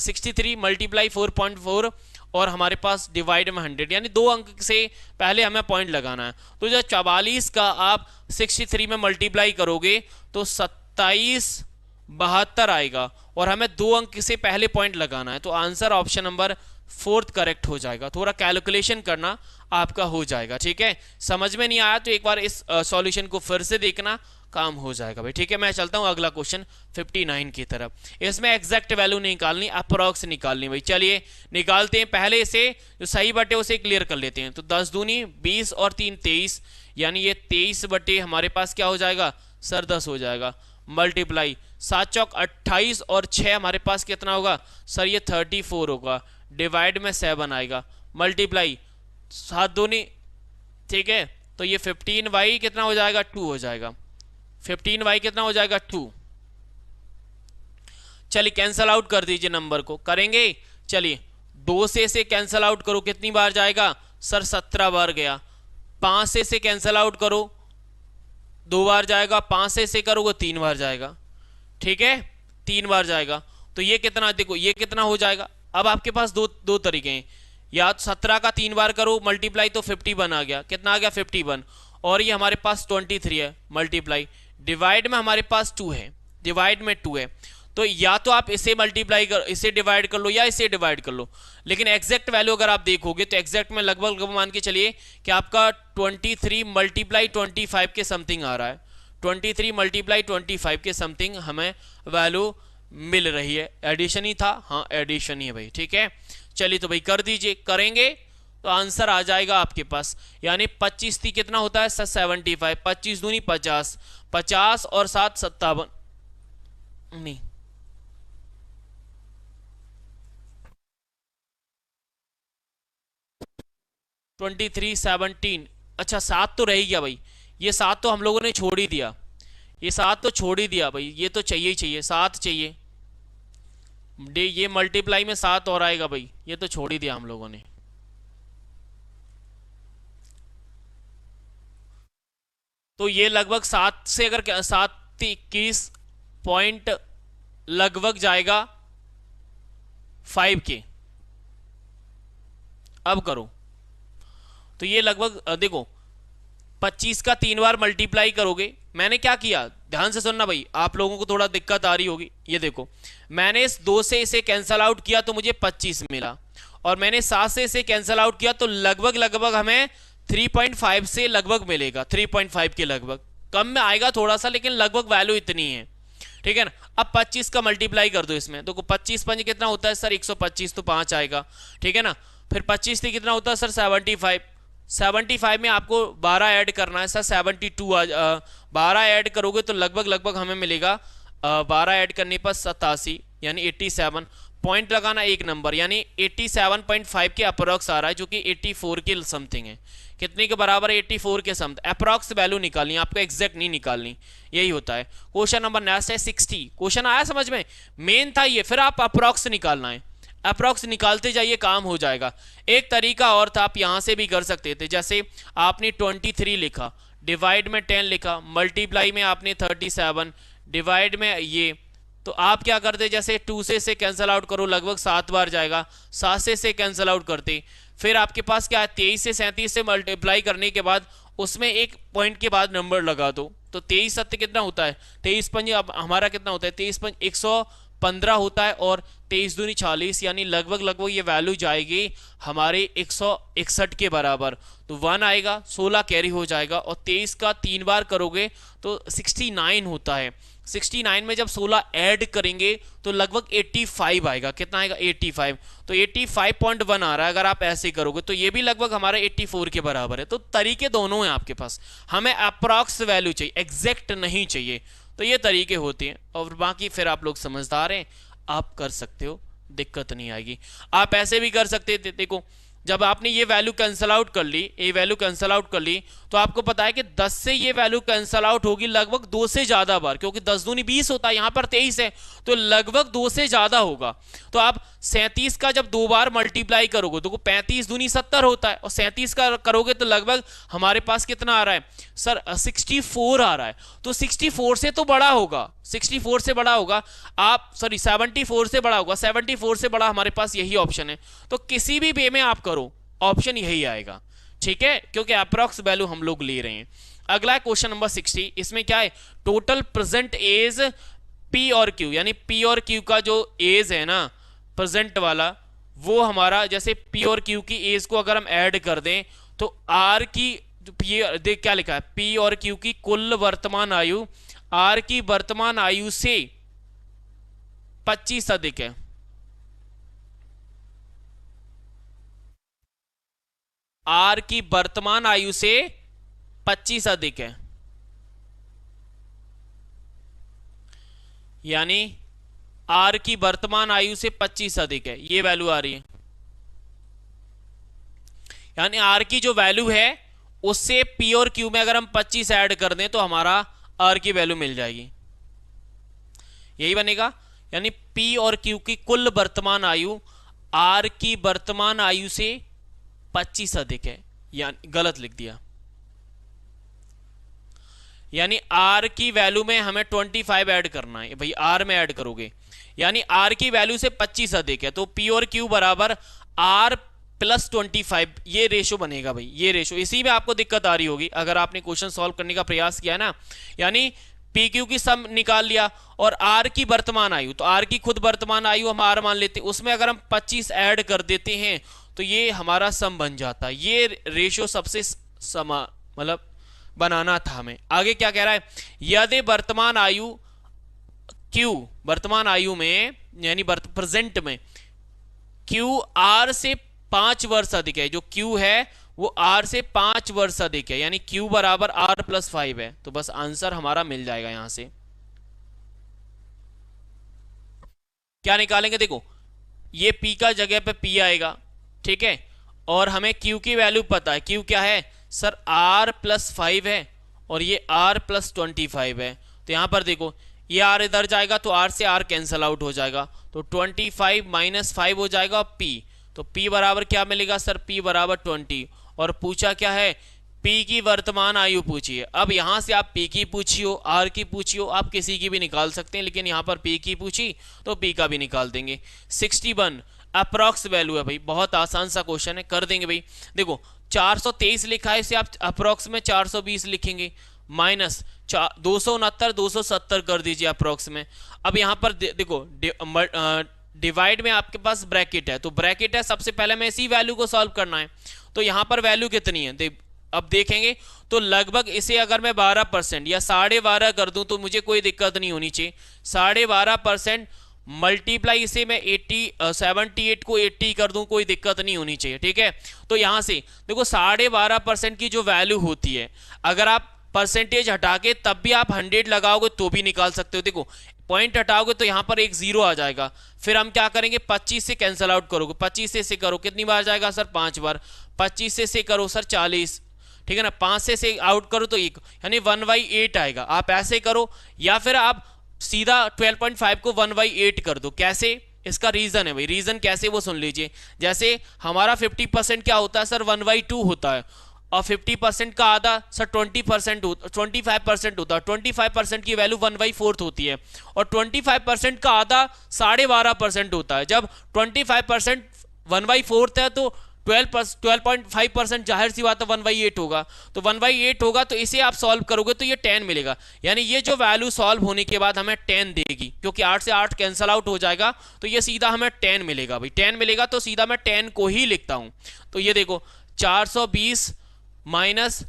63 मल्टीप्लाई 4.4 और हमारे पास डिवाइड में 100, यानी 2 अंक से पहले हमें पॉइंट लगाना है। तो जब 44 का आप 63 में मल्टीप्लाई करोगे तो 2772 आएगा, और हमें 2 अंक से पहले पॉइंट लगाना है, तो आंसर ऑप्शन नंबर 4 करेक्ट हो जाएगा। थोड़ा कैलकुलेशन करना आपका हो जाएगा, ठीक है। समझ में नहीं आया तो एक बार इस सॉल्यूशन को फिर से देखना, काम हो जाएगा भाई, ठीक है। मैं चलता हूं अगला क्वेश्चन 59 की तरफ। इसमें एग्जैक्ट वैल्यू नहीं निकालनी, अप्रॉक्स निकालनी भाई। चलिए निकालते हैं, पहले इसे जो सही बटे उसे क्लियर कर लेते हैं। तो 10 दूनी 20 और 3 23, यानी ये 23 बटे हमारे पास क्या हो जाएगा सर 10 हो जाएगा, मल्टीप्लाई 7 चौक 28 और 6 हमारे पास कितना होगा सर ये 34 होगा, डिवाइड में 7 आएगा, मल्टीप्लाई 7 दूनी, ठीक है, तो ये 15y कितना हो जाएगा 2 हो जाएगा, 15y कितना हो जाएगा 2। चलिए कैंसल आउट कर दीजिए नंबर को, करेंगे। चलिए 2 से इसे कैंसल आउट करो, कितनी बार जाएगा सर 17 बार गया। 5 से इसे कैंसल आउट करो 2 बार जाएगा, 5 से इसे करोगे 3 बार जाएगा, ठीक है, 3 बार जाएगा। तो ये कितना, देखो ये कितना हो जाएगा। अब आपके पास दो तरीके हैं, या 17 का 3 बार करो मल्टीप्लाई तो 51 आ गया, कितना आ गया 51, और ये हमारे पास 23 है मल्टीप्लाई, डिवाइड में हमारे पास 2 है, डिवाइड में 2 है। तो या तो आप इसे मल्टीप्लाई कर, इसे डिवाइड कर लो या इसे डिवाइड कर लो, लेकिन एग्जैक्ट वैल्यू अगर आप देखोगे तो एग्जैक्ट में लगभग मान के चलिए कि आपका 23 मल्टीप्लाई 25 के समथिंग आ रहा है, 23 मल्टीप्लाई 25 के समथिंग हमें वैल्यू मिल रही है। एडिशन ही था, हाँ एडिशन ही है भाई, ठीक है। चलिए तो भाई कर दीजिए, करेंगे तो आंसर आ जाएगा आपके पास, यानी 25 थी कितना होता है 75, 25 दूनी 50, 50 और 7 57, नहीं 23 17 अच्छा 7 तो रह ही गया भाई, ये 7 तो हम लोगों ने छोड़ ही दिया, ये 7 तो छोड़ ही दिया भाई, ये तो चाहिए ही चाहिए, 7 चाहिए। डे ये मल्टीप्लाई में 7 और आएगा भाई, ये तो छोड़ ही दिया हम लोगों ने। तो ये लगभग 7 से अगर 7 21 पॉइंट लगभग जाएगा 5 के। अब करो तो ये लगभग देखो 25 का 3 बार मल्टीप्लाई करोगे। मैंने क्या किया, ध्यान से सुनना भाई, आप लोगों को थोड़ा दिक्कत आ रही होगी। ये देखो मैंने इस 2 से इसे कैंसल आउट किया तो मुझे 25 मिला, और मैंने 7 से इसे कैंसल आउट किया तो लगभग लगभग हमें 3.5 से लगभग मिलेगा, 3.5 के लगभग। कम में आएगा थोड़ा सा, लेकिन लगभग वैल्यू इतनी है, ठीक है ना। अब 25 का मल्टीप्लाई कर दो इसमें, तो 25 5 कितना होता है सर 125, तो 5 आएगा, ठीक है ना। फिर 25 से कितना होता है सर 75, 75 में आपको 12 ऐड करना है सर, 72 12 ऐड करोगे तो लगभग लगभग हमें मिलेगा 12 ऐड करने पर 87 यानी 87 पॉइंट लगाना एक नंबर, यानी 87.5 के अप्रोक्स आ रहा है, जो कि 84 के समथिंग है। कितने के बराबर है 84 के समथिंग। अप्रोक्स वैल्यू निकालनी, आपको एग्जैक्ट नहीं निकालनी, यही होता है। क्वेश्चन नंबर नेक्स्ट है 60। क्वेश्चन आया समझ में, मेन था ये, फिर आप अप्रोक्स निकालना है, अप्रोक्स निकालते जाइए काम हो जाएगा। एक तरीका और था, आप यहां से भी कर सकते थे, जैसे आपने 23 लिखा, डिवाइड में 10 लिखा, मल्टीप्लाई में आपने 37, डिवाइड में ये, तो आप क्या करते, जैसे 2 से कैंसिल आउट करो, लगभग 7 बार जाएगा, 7 से कैंसिल आउट करते, फिर आपके पास क्या है 23 से 37 से मल्टीप्लाई करने के बाद उसमें एक पॉइंट के बाद नंबर लगा दो, तो 23 सत्य कितना होता है 23 पंज, अब हमारा कितना होता है 23 पंज 115 होता है, और 23 दूनी 40, यानी लगभग लगभग ये वैल्यू जाएगी हमारे 161 के बराबर। तो 1 आएगा, 16 कैरी हो जाएगा, और 23 का 3 बार करोगे तो 69 होता है। 69 में जब 16 ऐड करेंगे तो लगभग 85 आएगा। कितना आएगा 85, तो 85.1 आ रहा है। अगर आप ऐसे करोगे तो ये भी लगभग हमारा 84 के बराबर है। तो तरीके दोनों हैं आपके पास, हमें अप्रॉक्स वैल्यू चाहिए, एग्जैक्ट नहीं चाहिए। तो ये तरीके होते हैं, और बाकी फिर आप लोग समझदार हैं, आप कर सकते हो, दिक्कत नहीं आएगी। आप ऐसे भी कर सकते थे, देखो जब आपने ये वैल्यू कैंसल आउट कर ली, ये वैल्यू कैंसल आउट कर ली, तो आपको पता है कि 10 से ये वैल्यू कैंसल आउट होगी लगभग 2 से ज्यादा बार, क्योंकि 10 दूनी 20 होता है, यहां पर 23 है, तो लगभग 2 से ज्यादा होगा। तो आप 37 का जब 2 बार मल्टीप्लाई करोगे तो 35 दूनी 70 होता है, और 37 का करोगे तो लगभग हमारे पास कितना आ रहा है सर 64 आ रहा है। तो 64 से तो बड़ा होगा, 64 से बड़ा होगा, आप सॉरी 74 से बड़ा होगा, 74 से बड़ा हमारे पास यही ऑप्शन है। तो किसी भी वे में आप करो ऑप्शन यही आएगा, ठीक है, क्योंकि अप्रॉक्स वैल्यू हम लोग ले रहे हैं। अगला है क्वेश्चन नंबर 60। इसमें क्या है, टोटल प्रेजेंट एज पी और क्यू, यानी पी और क्यू का जो एज है ना प्रेजेंट वाला, वो हमारा जैसे पी और क्यू की एज को अगर हम ऐड कर दें तो आर की देख क्या लिखा है, पी और क्यू की कुल वर्तमान आयु आर की वर्तमान आयु से 25 अधिक है। आर की वर्तमान आयु से 25 अधिक है, यानी आर की वर्तमान आयु से 25 अधिक है, ये वैल्यू आ रही है। यानी आर की जो वैल्यू है उससे पी और क्यू में अगर हम 25 ऐड कर दें तो हमारा आर की वैल्यू मिल जाएगी, यही बनेगा। यानी पी और क्यू की कुल वर्तमान आयु आर की वर्तमान आयु से 25 अधिक है, यानी गलत लिख दिया, यानी आर की वैल्यू में हमें 25 ऐड करना है भाई, आर में ऐड करोगे, यानी आर की वैल्यू से 25 अधिक है, तो पी और क्यू बराबर आर प्लस 25, ये रेशो बनेगा भाई, ये रेशो। इसी में आपको दिक्कत आ रही होगी अगर आपने क्वेश्चन सॉल्व करने का प्रयास किया ना, यानी पी क्यू की सम निकाल लिया और आर की वर्तमान आयु, तो आर की खुद वर्तमान आयु हम आर मान लेते हैं, उसमें अगर हम 25 ऐड कर देते हैं तो ये हमारा सम बन जाता है। ये रेशो सबसे समा मतलब बनाना था हमें। आगे क्या कह रहा है, यदि वर्तमान आयु क्यू, वर्तमान आयु में यानी प्रेजेंट में क्यू आर से 5 वर्ष अधिक है, जो क्यू है वो आर से 5 वर्ष अधिक है, यानी क्यू बराबर आर प्लस 5 है, तो बस आंसर हमारा मिल जाएगा। यहां से क्या निकालेंगे, देखो ये पी का जगह पे पी आएगा, ठीक है, और हमें क्यू की वैल्यू पता है, क्यू क्या है सर r प्लस 5 है और ये r प्लस 25 है। तो यहाँ पर देखो ये r इधर जाएगा तो r से r कैंसल आउट हो जाएगा, तो 25 माइनस 5 हो जाएगा p। तो p बराबर क्या मिलेगा सर, p बराबर 20। और पूछा क्या है, p की वर्तमान आयु पूछी है। अब यहाँ से आप p की पूछी हो, r की पूछी हो, आप किसी की भी निकाल सकते हैं, लेकिन यहाँ पर p की पूछी तो p का भी निकाल देंगे। 61 अप्रॉक्स वैल्यू है भाई, बहुत आसान सा क्वेश्चन है, कर देंगे भाई। देखो 423 लिखा है, इसे आप अप्रॉक्स में 420 लिखेंगे, माइनस 269 कर दीजिए अप्रॉक्स में। अब यहाँ पर देखो डिवाइड में आपके पास ब्रैकेट है, तो ब्रैकेट है, सबसे पहले में इसी वैल्यू को सॉल्व करना है। तो यहाँ पर वैल्यू कितनी है अब देखेंगे, तो लगभग इसे अगर मैं 12% या 12.5 कर दूं तो मुझे कोई दिक्कत नहीं होनी चाहिए। 12.5% मल्टीप्लाई इसे मैं 78 को 80 कर दूं, कोई दिक्कत नहीं होनी चाहिए, ठीक है। तो यहां से देखो 12.5% की जो वैल्यू होती है, अगर आप परसेंटेज हटा के तब भी आप 100 लगाओगे तो भी निकाल सकते हो। देखो पॉइंट हटाओगे तो यहां पर एक 0 आ जाएगा, फिर हम क्या करेंगे 25 से कैंसिल आउट करोगे, 25 से करो कितनी बार जाएगा सर 5 बार, 25 से करो सर 40, ठीक है ना, 5 से आउट करो तो 1, यानी 1/8 आएगा। आप ऐसे करो या फिर आप सीधा 12.5 को 1/8 कर दो। कैसे, इसका रीजन है भाई, रीजन कैसे वो सुन लीजिए। जैसे हमारा 50% क्या होता है सर 1/2 होता है, और 50% का आधा सर 25% होता है। 25% की वैल्यू 1/4 होती है, और 25% का आधा 12.5% होता है। जब 25% 1/4 है तो 12.5% जाहिर सी बात है 1/8 होगा, तो 1/8 होगा, तो इसे आप सॉल्व करोगे तो ये 10 मिलेगा। यानी ये जो वैल्यू सॉल्व होने के बाद हमें 10 देगी, क्योंकि 8 से 8 कैंसल आउट हो जाएगा, तो ये सीधा हमें 10 मिलेगा भाई। 10 मिलेगा तो सीधा मैं 10 को ही लिखता हूं। तो ये देखो 420 माइनस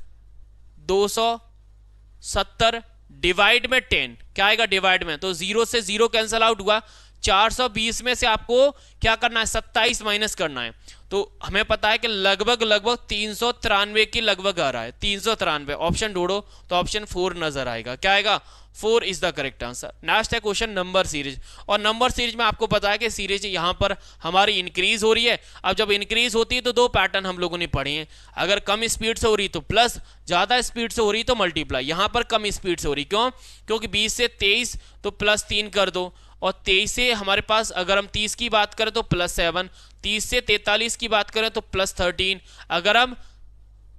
270 डिवाइड में 10 क्या आएगा, डिवाइड में तो 0 से 0 कैंसल आउट हुआ। 420 में से आपको क्या करना है, 27 माइनस करना है। तो हमें पता है कि लगभग 393 के लगभग आ रहा है, 393। ऑप्शन ढूंढो तो ऑप्शन 4 नजर आएगा, क्या आएगा 4 is the correct answer. Next है क्वेश्चन नंबर सीरीज, और नंबर सीरीज में आपको पता है कि सीरीज यहां पर हमारी इंक्रीज हो रही है। अब जब इंक्रीज होती है तो दो पैटर्न हम लोगों ने पढ़े हैं, अगर कम स्पीड से हो रही तो प्लस, ज्यादा स्पीड से हो रही तो मल्टीप्लाई। यहां पर कम स्पीड से हो रही, क्यों, क्योंकि 20 से 23 तो +3 कर दो, और 23 से हमारे पास अगर हम 30 की बात करें तो +7, 30 से 43 की बात करें तो +13, अगर हम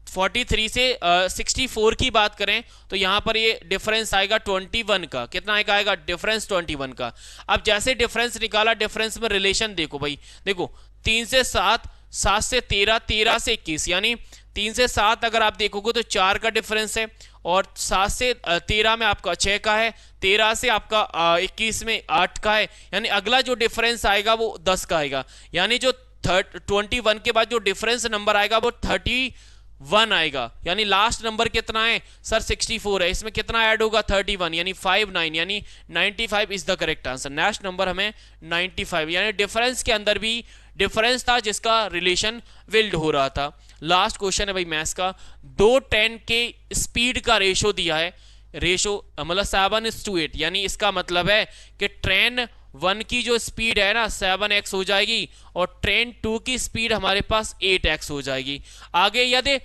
43 से 64 की बात करें तो यहां पर ये डिफरेंस आएगा 21 का। कितना आएगा डिफरेंस 21 का। अब जैसे डिफरेंस निकाला, डिफरेंस में रिलेशन देखो भाई, देखो 3 से 7, 7 से 13, 13 से 21, यानी 3 से 7 अगर आप देखोगे तो 4 का डिफरेंस है, और 7 से 13 में आपका 6 का है, 13 से आपका 21 में 8 का है, यानी अगला जो डिफरेंस आएगा वो 10 का आएगा। यानी जो 21 के बाद जो डिफरेंस नंबर आएगा वो 31 आएगा। यानी लास्ट नंबर कितना है सर 64 है, इसमें कितना ऐड होगा 31, यानी 59, यानी 95 is the correct answer. Next number हमें 95, यानी डिफरेंस के अंदर भी डिफरेंस था जिसका रिलेशन बिल्ड हो रहा था। लास्ट क्वेश्चन है भाई मैथ्स का, 2 ट्रेन के स्पीड का रेशो दिया है, रेशो मतलब 7:8, यानी इसका मतलब है कि ट्रेन 1 की जो स्पीड है ना 7x हो जाएगी, और ट्रेन 2 की स्पीड हमारे पास 8x हो जाएगी। आगे यदि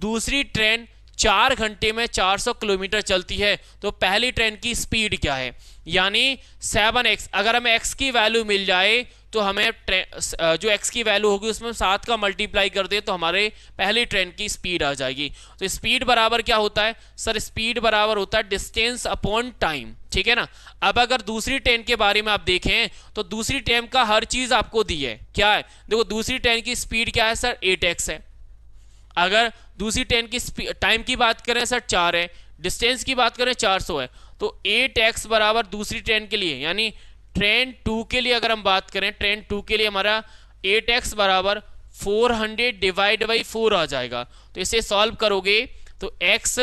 दूसरी ट्रेन 4 घंटे में 400 किलोमीटर चलती है तो पहली ट्रेन की स्पीड क्या है, यानी 7x। अगर हमें x की वैल्यू मिल जाए तो हमें जो x की वैल्यू होगी उसमें 7 का मल्टीप्लाई कर दे तो हमारे पहली ट्रेन की स्पीड आ जाएगी। तो स्पीड बराबर क्या होता है सर, स्पीड बराबर होता है डिस्टेंस अपॉन टाइम, ठीक है ना। अब अगर दूसरी ट्रेन के बारे में आप देखें तो दूसरी ट्रेन का हर चीज आपको दी है, क्या है, देखो दूसरी ट्रेन की स्पीड क्या है सर 8x है, अगर दूसरी ट्रेन की टाइम की बात करें सर 4 है, डिस्टेंस की बात करें 400 है, तो 8x बराबर दूसरी ट्रेन के लिए, यानी ट्रेन 2 के लिए अगर हम बात करें, ट्रेन 2 के लिए हमारा 8x बराबर 400 डिवाइड बाई 4 आ जाएगा। तो इसे सॉल्व करोगे तो x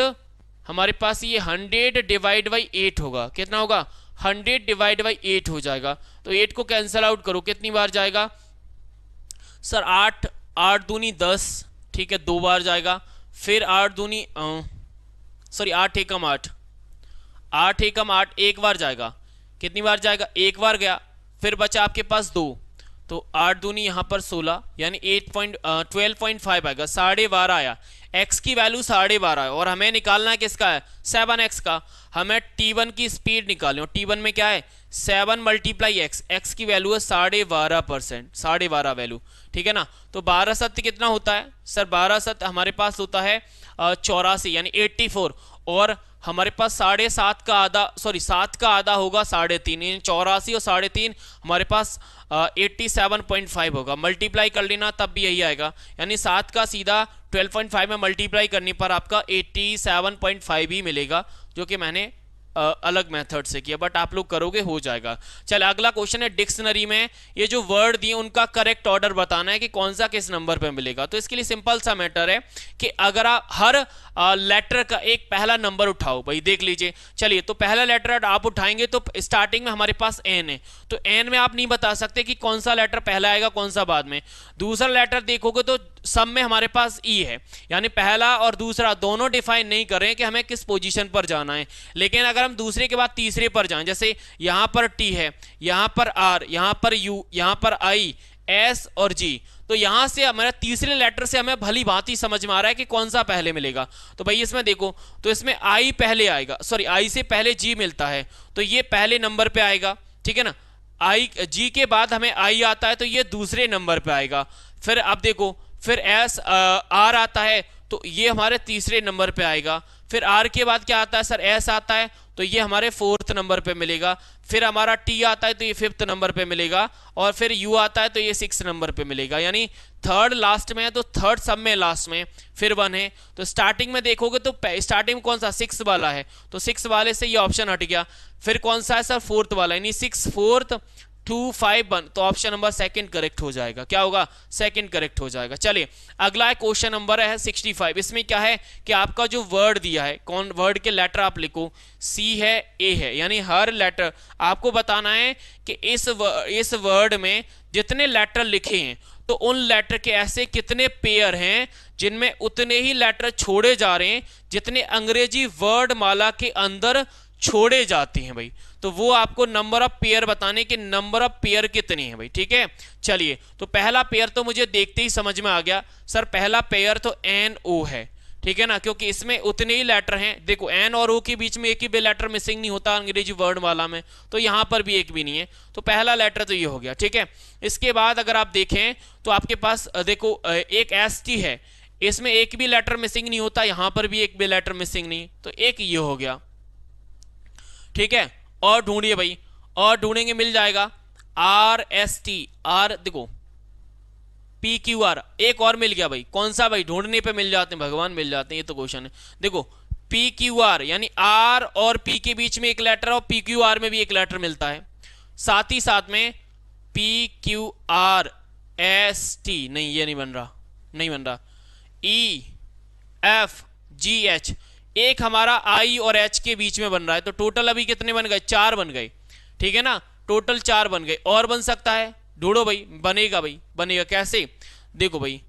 हमारे पास ये 100 डिवाइड बाई 8 होगा, कितना होगा 100 डिवाइड बाई 8 हो जाएगा। तो 8 को कैंसिल आउट करो, कितनी बार जाएगा सर 8, 8 दूनी 10, ठीक है 2 बार जाएगा, फिर 8 दूनी सॉरी 8 एकम 8, 8 एकम 8 एक बार जाएगा, कितनी बार जाएगा 1 बार गया, फिर बचा आपके पास 2, तो 8 दूनी यहाँ पर 16 यानी 12.5 आएगा, 12.5 आया। x की वैल्यू 12.5 है और हमें निकालना है किसका है, 7x का। हमें t1 की स्पीड निकालनी, और t1 में क्या है 7 मल्टीप्लाई एक्स, एक्स की वैल्यू है 12.5%, 12.5 वैल्यू, ठीक है ना। तो 12 सत्य कितना होता है सर, 12 सत्य हमारे पास होता है 84 यानी 84, और हमारे पास 7.5 का आधा, सॉरी 7 का आधा होगा 3.5, यानी 84 और 3.5 हमारे पास 87.5 होगा। मल्टीप्लाई कर लेना तब भी यही आएगा, यानी 7 का सीधा 12.5 में मल्टीप्लाई करने पर आपका 87.5 ही मिलेगा, जो कि मैंने अलग मेथड से किया, बट आप लोग करोगे हो जाएगा। चल अगला क्वेश्चन है, डिक्शनरी में ये जो वर्ड दिए उनका करेक्ट ऑर्डर बताना है कि कौन सा किस नंबर पे मिलेगा। तो इसके लिए सिंपल सा मैटर है कि अगर आप हर लेटर का एक पहला नंबर उठाओ, भाई देख लीजिए। चलिए तो पहला लेटर आप उठाएंगे तो स्टार्टिंग में हमारे पास एन है, तो एन में आप नहीं बता सकते कि कौन सा लेटर पहला आएगा कौन सा बाद में। दूसरा लेटर देखोगे तो सब में हमारे पास ई है, यानी पहला और दूसरा दोनों डिफाइन नहीं कर रहे हैं कि हमें किस पोजीशन पर जाना है। लेकिन अगर हम दूसरे के बाद तीसरे पर जाएं, जैसे यहां पर टी है, यहां पर आर, यहां पर यू, यहां पर आई, एस और जी, तो यहां से हमारा तीसरे लेटर से हमें भली भांति समझ में आ रहा है कि कौन सा पहले मिलेगा। तो भाई इसमें देखो, तो इसमें आई पहले आएगा, सॉरी आई से पहले जी मिलता है, तो ये पहले नंबर पे आएगा, ठीक है ना। आई जी के बाद हमें आई आता है तो ये दूसरे नंबर पे आएगा। फिर अब देखो, फिर एस आर आता है तो ये हमारे तीसरे नंबर पे आएगा। फिर आर के बाद क्या आता है सर, एस आता है तो ये हमारे 4th नंबर पे मिलेगा। फिर हमारा टी आता है तो ये 5th नंबर पे मिलेगा, और फिर यू आता है तो ये 6th नंबर पे मिलेगा, यानी थर्ड लास्ट में है तो थर्ड सब में लास्ट में, फिर 1 है। तो स्टार्टिंग में देखोगे तो स्टार्टिंग में कौन सा 6 वाला है, तो 6 वाले से ये ऑप्शन हट गया। फिर कौन सा है सर 4th वाला, यानी 6 4th 2 5 1, तो ऑप्शन नंबर सेकंड करेक्ट हो जाएगा। क्या होगा, सेकंड करेक्ट हो जाएगा। चलिए अगला क्वेश्चन नंबर है 65। इसमें क्या है कि आपका जो वर्ड दिया है, कौन वर्ड के लेटर आप लिखो, सी है, ए है, यानी हर लेटर आपको बताना है कि इस वर्ड में जितने लेटर लिखे हैं तो उन लेटर के ऐसे कितने पेयर हैं जिनमें उतने ही लेटर छोड़े जा रहे हैं जितने अंग्रेजी वर्ड माला के अंदर छोड़े जाते हैं भाई। तो वो आपको नंबर ऑफ पेयर बताने के नंबर ऑफ पेयर कितने हैं भाई, ठीक है। चलिए तो पहला पेयर तो मुझे देखते ही समझ में आ गया सर, पहला पेयर तो एन ओ है, ठीक है ना, क्योंकि इसमें उतने ही लेटर हैं। देखो एन और ओ के बीच में एक ही भी लेटर मिसिंग नहीं होता अंग्रेजी वर्ड वाला में, तो यहां पर भी एक भी नहीं है, तो पहला लेटर तो ये हो गया, ठीक है। इसके बाद अगर आप देखें तो आपके पास देखो एक एस टी है, इसमें एक भी लेटर मिसिंग नहीं होता, यहां पर भी एक भी लेटर मिसिंग नहीं, तो एक ये हो गया, ठीक है। और ढूंढिए भाई, और ढूंढेंगे मिल जाएगा आर एस टी, आर देखो पी क्यू आर, एक और मिल गया भाई, कौन सा भाई, ढूंढने पे मिल जाते हैं भगवान, मिल जाते हैं, ये तो क्वेश्चन है। देखो पी क्यू आर, यानी आर और पी के बीच में एक लेटर और पी क्यू आर में भी एक लेटर मिलता है, साथ ही साथ में P Q R S T, नहीं ये नहीं बन रहा, नहीं बन रहा, ई एफ जी एच, एक हमारा आई और एच के बीच में बन रहा है, तो टोटल अभी कितने बन गए, 4 बन गए, ठीक है ना, टोटल 4 बन गए। और बन सकता है, ढूंढो भाई, बनेगा भाई, बनेगा कैसे, देखो भाई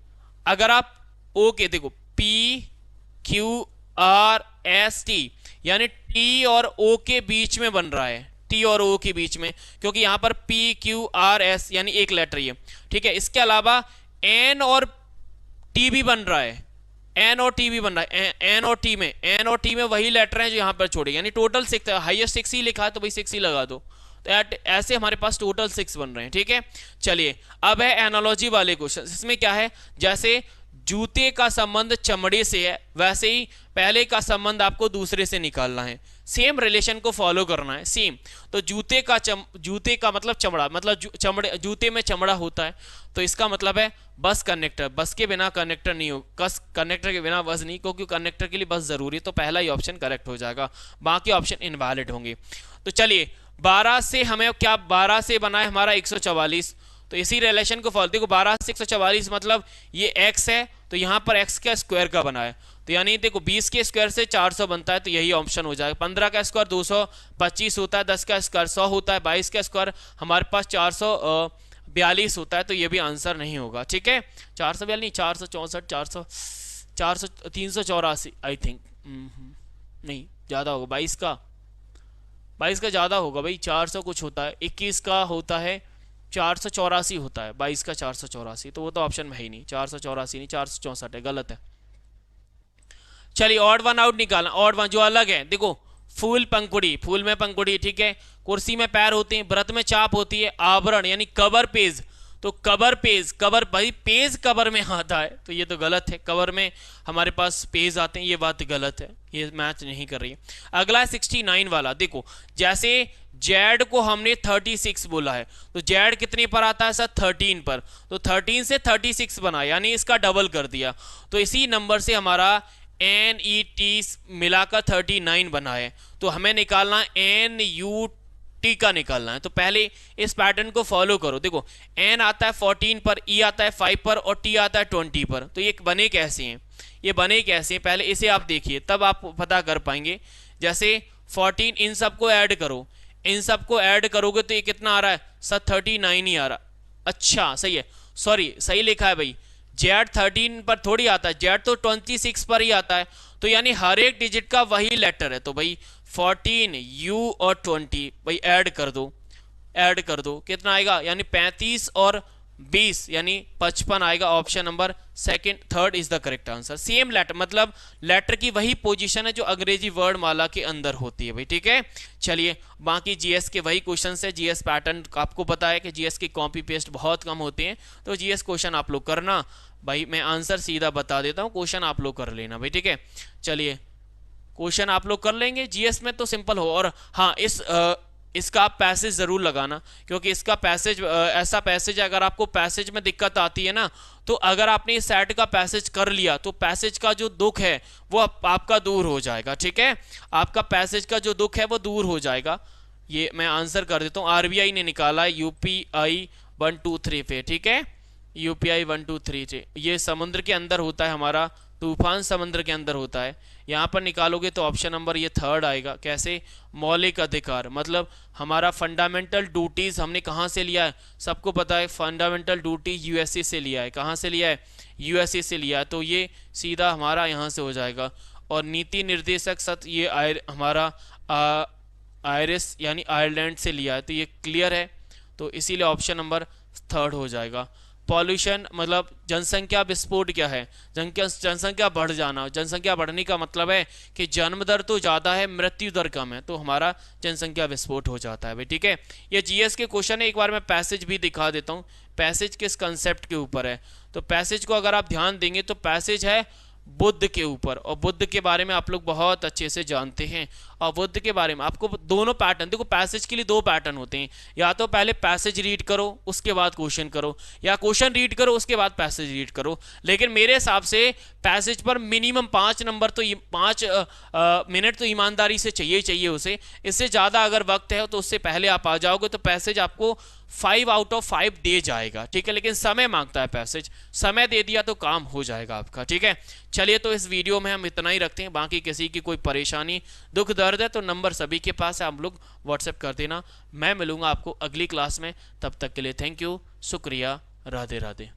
अगर आप ओके देखो P Q R S T, यानी टी और ओ के बीच में बन रहा है, टी और ओ के बीच में, क्योंकि यहां पर पी क्यू आर एस यानी एक लेटर ये, ठीक है। इसके अलावा एन और टी भी बन रहा है, एन और टी भी बन रहा है, एन और टी में वही लेटर हैं जो यहां पर छोड़े, यानी टोटल 6, हाईएस्ट 6 ही लिखा है तो भाई 6 ही लगा दो, तो ऐसे हमारे पास टोटल 6 बन रहे हैं, ठीक है। चलिए अब है एनालॉजी वाले क्वेश्चन। इसमें क्या है, जैसे जूते का संबंध चमड़े से है, वैसे ही पहले का संबंध आपको दूसरे से निकालना है, सेम रिलेशन को फॉलो करना है, सेम। तो जूते का मतलब चमड़ा, मतलब चमड़े, जूते में चमड़ा होता है, तो इसका मतलब है बस कनेक्टर, बस के बिना कनेक्टर नहीं हो, कनेक्टर के बिना बस नहीं, क्योंकि कनेक्टर के लिए बस जरूरी है, तो पहला ही ऑप्शन करेक्ट हो जाएगा, बाकी ऑप्शन इनवैलिड होंगे। तो चलिए 12 से हमें क्या, 12 से बना है हमारा 144, तो इसी रिलेशन को फॉलो, देखो 12 से 144 मतलब ये x है, तो यहां पर x का स्क्वायर का बना है, तो यानी देखो 20 के स्क्वायर से 400 बनता है, तो यही ऑप्शन हो जाएगा। 15 का स्क्वायर 225 होता है, 10 का स्क्वायर 100 होता है, 22 का स्क्वायर हमारे पास 442 होता है, तो ये भी आंसर नहीं होगा, ठीक है। 442 नहीं, 464, 400 384 आई थिंक, नहीं ज्यादा होगा, 22 का ज्यादा होगा भाई, 400 कुछ होता है, 21 का होता है 484 होता है, 22 का 484, तो वो तो ऑप्शन में है ही नहीं, 484 नहीं 464 है, गलत है। चलिए ऑड वन आउट निकालना, ऑड वन जो अलग है, देखो फूल पंखुड़ी, फूल में पंखुड़ी, ठीक है, कुर्सी में पैर होते हैं, व्रत में चाप होती है, आभरण यानी कवर पेज, तो कवर पेज, कवर भाई पेज कवर में आता है, तो ये तो गलत है, कवर में हमारे पास पेज आते हैं, ये बात गलत है, ये मैच नहीं कर रही है। अगला है 69 वाला, देखो जैसे जेड को हमने 36 बोला है, तो जेड कितने पर आता है सर 13 पर, तो 13 से 36 बना, यानी इसका डबल कर दिया, तो इसी नंबर से हमारा NET मिलाकर 39 बना है, तो हमें निकालना NUT का निकालना है। तो पहले इस पैटर्न को फॉलो करो, देखो N आता है 14 पर, E आता है 5 पर और T आता है 20 पर, तो ये बने कैसे हैं, ये बने कैसे हैं, पहले इसे आप देखिए तब आप पता कर पाएंगे। जैसे 14 इन सबको ऐड करो, इन सबको ऐड करोगे तो ये कितना आ रहा है सर 39 ही आ रहा, अच्छा सही है, सॉरी सही लिखा है भाई, जेड 13 पर थोड़ी आता है, जेड तो 26 पर ही आता है, तो यानी हर एक डिजिट का वही लेटर है, तो भाई 14 U और 20 भाई ऐड कर दो, ऐड कर दो कितना आएगा, यानी 35 और 20 यानी 55 आएगा, option number second third is the correct answer. Same letter मतलब लेटर की वही पोजीशन है जो अंग्रेजी वर्ड माला के अंदर होती है भाई, ठीक है। चलिए बाकी जीएस के वही क्वेश्चन है, जीएस पैटर्न आपको पता है कि जीएस की कॉपी पेस्ट बहुत कम होते हैं, तो जीएस क्वेश्चन आप लोग करना भाई, मैं आंसर सीधा बता देता हूँ, क्वेश्चन आप लोग कर लेना भाई, ठीक है। चलिए क्वेश्चन आप लोग कर लेंगे, जीएस में तो सिंपल हो, और हाँ इसका आप पैसेज जरूर लगाना, क्योंकि इसका पैसेज ऐसा पैसेज है, अगर आपको पैसेज में दिक्कत आती है ना, तो अगर आपने इस सेट का पैसेज कर लिया तो पैसेज का जो दुख है वो आपका दूर हो जाएगा, ठीक है, आपका पैसेज का जो दुख है वो दूर हो जाएगा। ये मैं आंसर कर देता हूँ, आरबीआई ने निकाला है यूपीआई 123 पे, ठीक है, यूपीआई 123, ये समुद्र के अंदर होता है हमारा, तूफान समुद्र के अंदर होता है, यहाँ पर निकालोगे तो ऑप्शन नंबर ये थर्ड आएगा। कैसे, मौलिक अधिकार मतलब हमारा फंडामेंटल ड्यूटीज हमने कहाँ से लिया है, सबको पता है फंडामेंटल ड्यूटी यूएसए से लिया है, कहाँ से लिया है, यूएसए से लिया है, तो ये सीधा हमारा यहाँ से हो जाएगा। और नीति निर्देशक सत्य ये हमारा आयरिस यानी आयरलैंड से लिया है, तो ये क्लियर है, तो इसीलिए ऑप्शन नंबर थर्ड हो जाएगा। पॉल्यूशन मतलब जनसंख्या विस्फोट क्या है, जनसंख्या बढ़ जाना, जनसंख्या बढ़ने का मतलब है कि जन्म दर तो ज़्यादा है मृत्यु दर कम है, तो हमारा जनसंख्या विस्फोट हो जाता है भाई, ठीक है। ये जीएस के क्वेश्चन है, एक बार मैं पैसेज भी दिखा देता हूँ, पैसेज किस कंसेप्ट के ऊपर है, तो पैसेज को अगर आप ध्यान देंगे तो पैसेज है बुद्ध के ऊपर, और बुद्ध के बारे में आप लोग बहुत अच्छे से जानते हैं, और बुद्ध के बारे में आपको दोनों पैटर्न, देखो पैसेज के लिए दो पैटर्न होते हैं, या तो पहले पैसेज रीड करो उसके बाद क्वेश्चन करो, या क्वेश्चन रीड करो उसके बाद पैसेज रीड करो, लेकिन मेरे हिसाब से पैसेज पर मिनिमम 5 नंबर तो 5 मिनट तो ईमानदारी से चाहिए उसे, इससे ज़्यादा अगर वक्त है तो उससे पहले आप आ जाओगे तो पैसेज आपको 5 आउट ऑफ 5 दे जाएगा, ठीक है, लेकिन समय मांगता है पैसेज, समय दे दिया तो काम हो जाएगा आपका, ठीक है। चलिए तो इस वीडियो में हम इतना ही रखते हैं, बाकी किसी की कोई परेशानी दुख दर्द है तो नंबर सभी के पास है, आप लोग व्हाट्सएप कर देना। मैं मिलूंगा आपको अगली क्लास में, तब तक के लिए थैंक यू, शुक्रिया, राधे राधे।